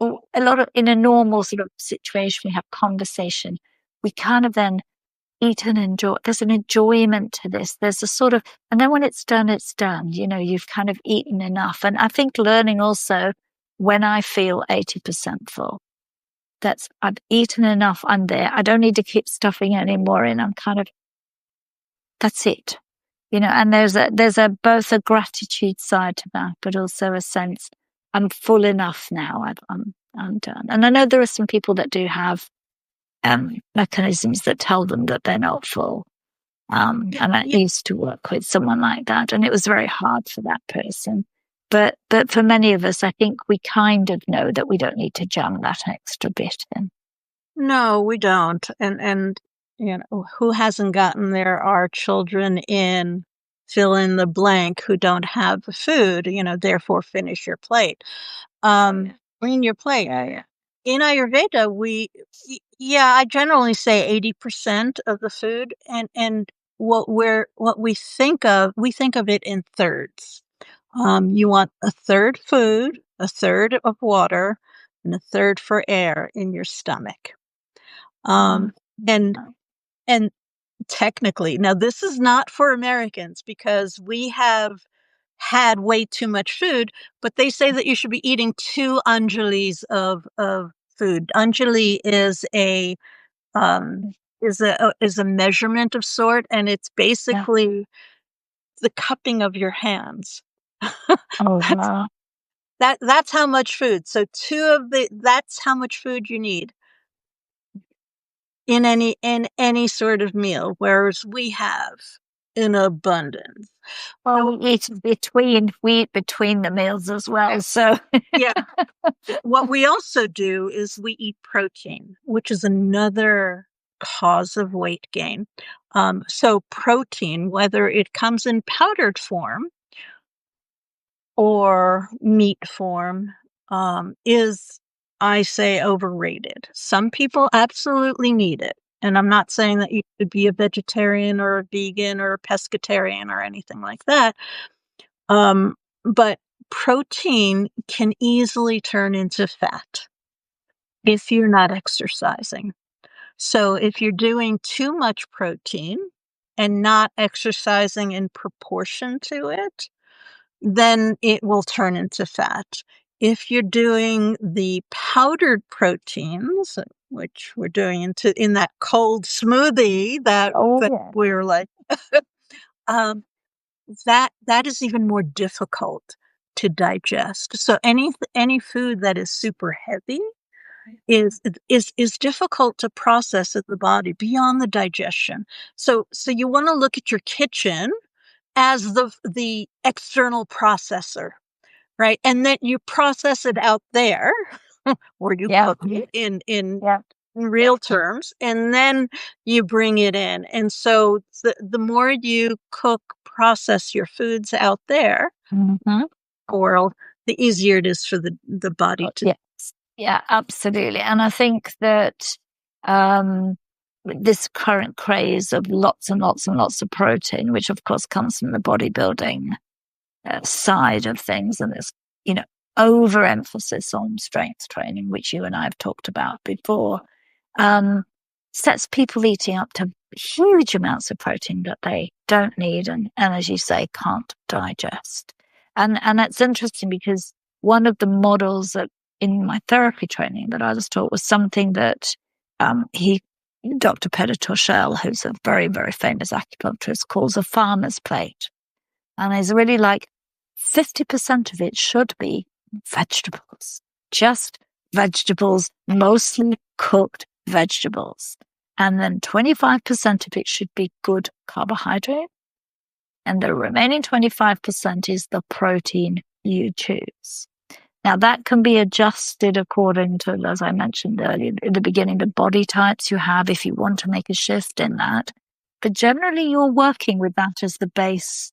a lot of, in a normal sort of situation, we have conversation, we kind of then eat and enjoy. There's an enjoyment to this. There's a sort of, and then when it's done, it's done. You've kind of eaten enough. And I think learning also, when I feel 80% full, I've eaten enough, I'm there. I don't need to keep stuffing any more in. I'm kind of, that's it. And there's both a gratitude side to that, but also a sense I'm full enough now. I'm done. And I know there are some people that do have mechanisms that tell them that they're not full. And I used to work with someone like that, and it was very hard for that person. But for many of us, I think we kind of know that we don't need to jam that extra bit in. No, we don't. And who hasn't gotten there are children in fill in the blank who don't have the food, therefore finish your plate. Clean your plate. Yeah. In Ayurveda, I generally say 80% of the food, and what we think of it in thirds. You want a third food, a third of water, and a third for air in your stomach. And technically, now this is not for Americans because we have had way too much food, but they say that you should be eating 2 anjalis of food. Anjali is a measurement of sort, and it's basically the cupping of your hands. Wow. That's how much food. So that's how much food you need in any sort of meal, whereas we have in abundance. Well, we eat between the meals as well. So yeah. What we also do is we eat protein, which is another cause of weight gain. So protein, whether it comes in powdered form or meat form, is, I say, overrated. Some people absolutely need it. And I'm not saying that you should be a vegetarian or a vegan or a pescatarian or anything like that. But protein can easily turn into fat if you're not exercising. So if you're doing too much protein and not exercising in proportion to it, then it will turn into fat. If you're doing the powdered proteins, which we're doing in that cold smoothie that we're like, that is even more difficult to digest. So any food that is super heavy is difficult to process in the body beyond the digestion. So you want to look at your kitchen as the external processor, right? And then you process it out there, or you cook it in real terms, and then you bring it in. And so the more you process your foods out there, world, the easier it is for the body to. Yes. Yeah, absolutely. And I think that this current craze of lots and lots and lots of protein, which of course comes from the bodybuilding side of things, and this, overemphasis on strength training, which you and I have talked about before, sets people eating up to huge amounts of protein that they don't need and as you say, can't digest. And it's interesting because one of the models that in my therapy training that I was taught was something that Dr. Peter Torshell, who's a very, very famous acupuncturist, calls a farmer's plate. And he's really like 50% of it should be vegetables, just vegetables, mostly cooked vegetables. And then 25% of it should be good carbohydrate. And the remaining 25% is the protein you choose. Now, that can be adjusted according to, as I mentioned earlier in the beginning, the body types you have if you want to make a shift in that. But generally, you're working with that as the base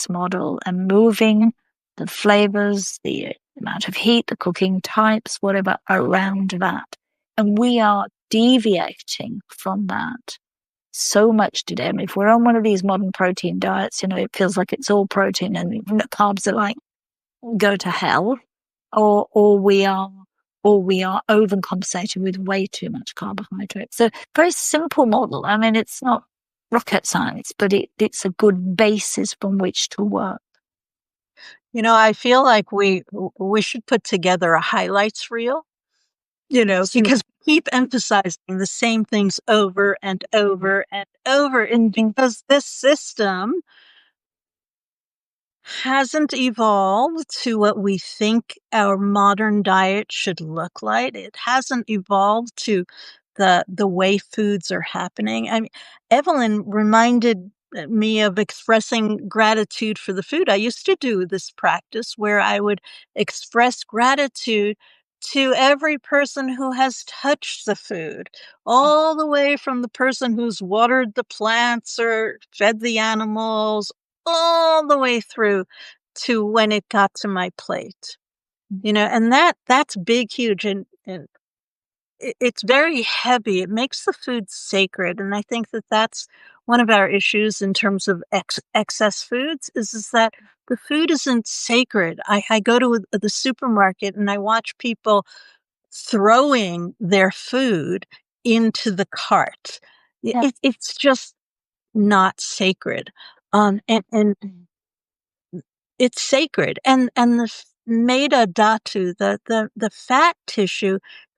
model, and moving the flavors, the amount of heat, the cooking types, whatever, around that. And we are deviating from that so much today. I mean, if we're on one of these modern protein diets, it feels like it's all protein and the carbs are like, go to hell. Or we are or we are overcompensating with way too much carbohydrate. So very simple model. I mean, it's not rocket science, but it's a good basis from which to work. I feel like we should put together a highlights reel, because we keep emphasizing the same things over and over and over. And because this system hasn't evolved to what we think our modern diet should look like. It hasn't evolved to the way foods are happening. I mean, Evelyn reminded me of expressing gratitude for the food. I used to do this practice where I would express gratitude to every person who has touched the food, all the way from the person who's watered the plants or fed the animals, all the way through to when it got to my plate. And that's big, huge, and it's very heavy. It makes the food sacred. And I think that that's one of our issues in terms of excess foods is that the food isn't sacred. I go to the supermarket and I watch people throwing their food into the cart. It's just not sacred. And it's sacred. And the meta dhatu, the fat tissue,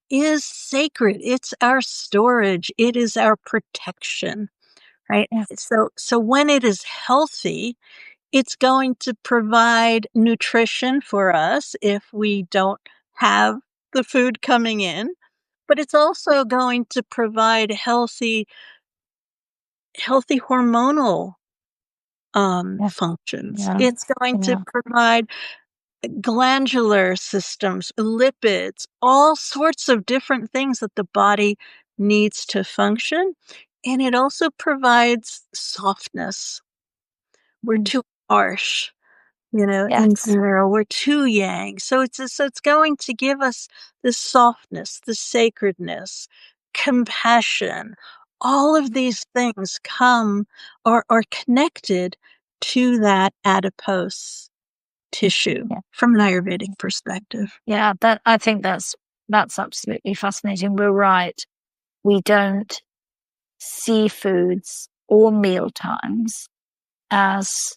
is sacred. It's our storage. It is our protection, right? Yeah. So when it is healthy, it's going to provide nutrition for us if we don't have the food coming in, but it's also going to provide healthy hormonal functions. Yeah. It's going to provide glandular systems, lipids, all sorts of different things that the body needs to function. And it also provides softness. We're too harsh, in general. We're too yang. So it's going to give us the softness, the sacredness, compassion. All of these things come or are connected to that adipose tissue from an Ayurvedic perspective. Yeah, I think that's absolutely fascinating. We're right. We don't see foods or meal times as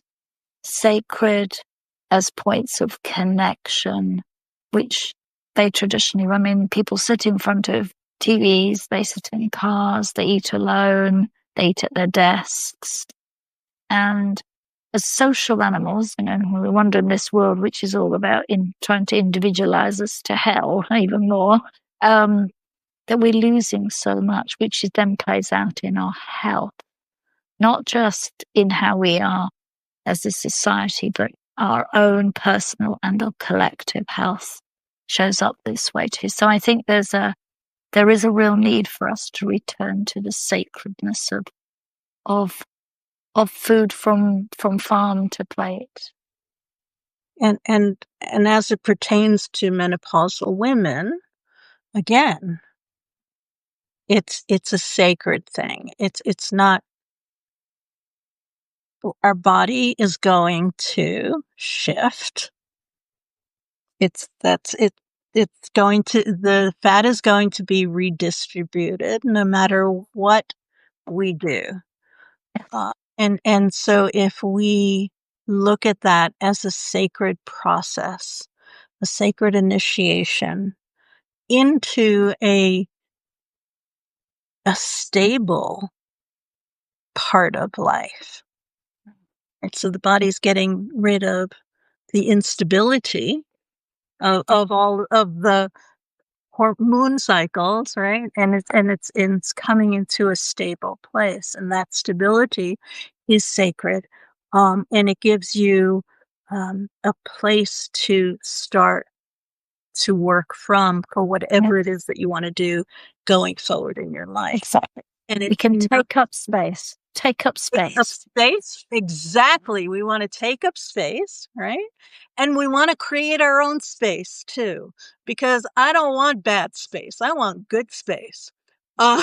sacred, as points of connection, which they traditionally, I mean, people sit in front of TVs, they sit in cars, they eat alone, they eat at their desks. And as social animals, we wander in this world, which is all about trying to individualize us to hell even more, that we're losing so much, which then plays out in our health, not just in how we are as a society, but our own personal and our collective health shows up this way too. So I think there is a real need for us to return to the sacredness of food from farm to plate. And as it pertains to menopausal women, again, it's a sacred thing. It's not. Our body is going to shift. The fat is going to be redistributed no matter what we do. And so if we look at that as a sacred process, a sacred initiation into a stable part of life. And so the body's getting rid of the instability of all of the hormone cycles, right? And it's coming into a stable place, and that stability is sacred. And it gives you a place to start to work from for whatever it is that you want to do going forward in your life. Exactly. And we can take up space. Take up space. Take up space. Exactly. We want to take up space, right? And we want to create our own space too, because I don't want bad space. I want good space. Um,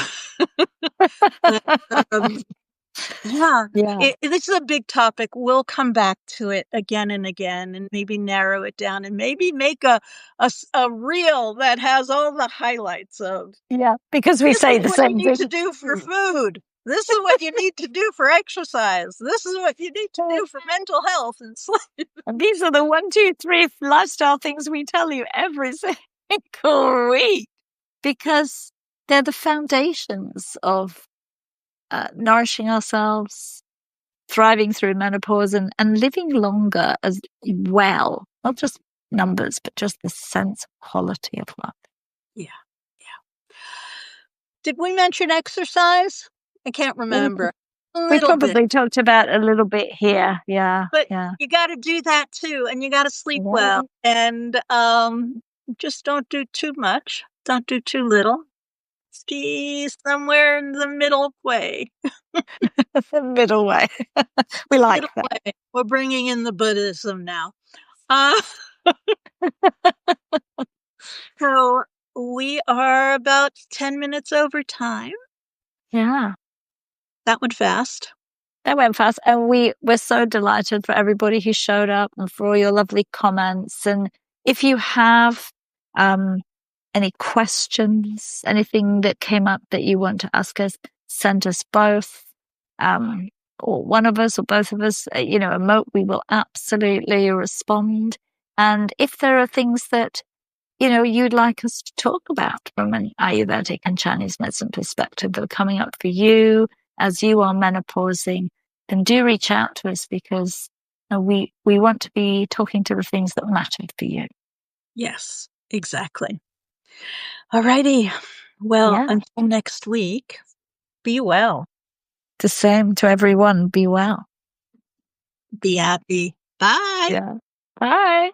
Yeah. Yeah. This is a big topic. We'll come back to it again and again and maybe narrow it down and maybe make a reel that has all the highlights of Yeah. Because we this say is the what you same need thing. to do for food. This is what you need to do for exercise. This is what you need to do for mental health and sleep. And these are the 1, 2, 3 lifestyle things we tell you every single week because they're the foundations of nourishing ourselves, thriving through menopause, and living longer as well. Not just numbers, but just the sense of quality of life. Yeah. Yeah. Did we mention exercise? I can't remember. We Bit. probably talked about a little bit here. Yeah. But Yeah. you got to do that too, and you got to sleep well, and just don't do too much. Don't do too little. Be somewhere in the middle way. The middle way. We like Middle that. way. We're bringing in the Buddhism now. Uh, so we are about 10 minutes over time. Yeah. That went fast. That went fast. And we're so delighted for everybody who showed up and for all your lovely comments. And if you have any questions, anything that came up that you want to ask us, send us both, or one of us or both of us, emote. We will absolutely respond. And if there are things that, you'd like us to talk about from an Ayurvedic and Chinese medicine perspective that are coming up for you as you are menopausing, then do reach out to us because we want to be talking to the things that matter for you. Yes, exactly. All righty. Well, until next week, be well. The same to everyone. Be well. Be happy. Bye. Yeah. Bye.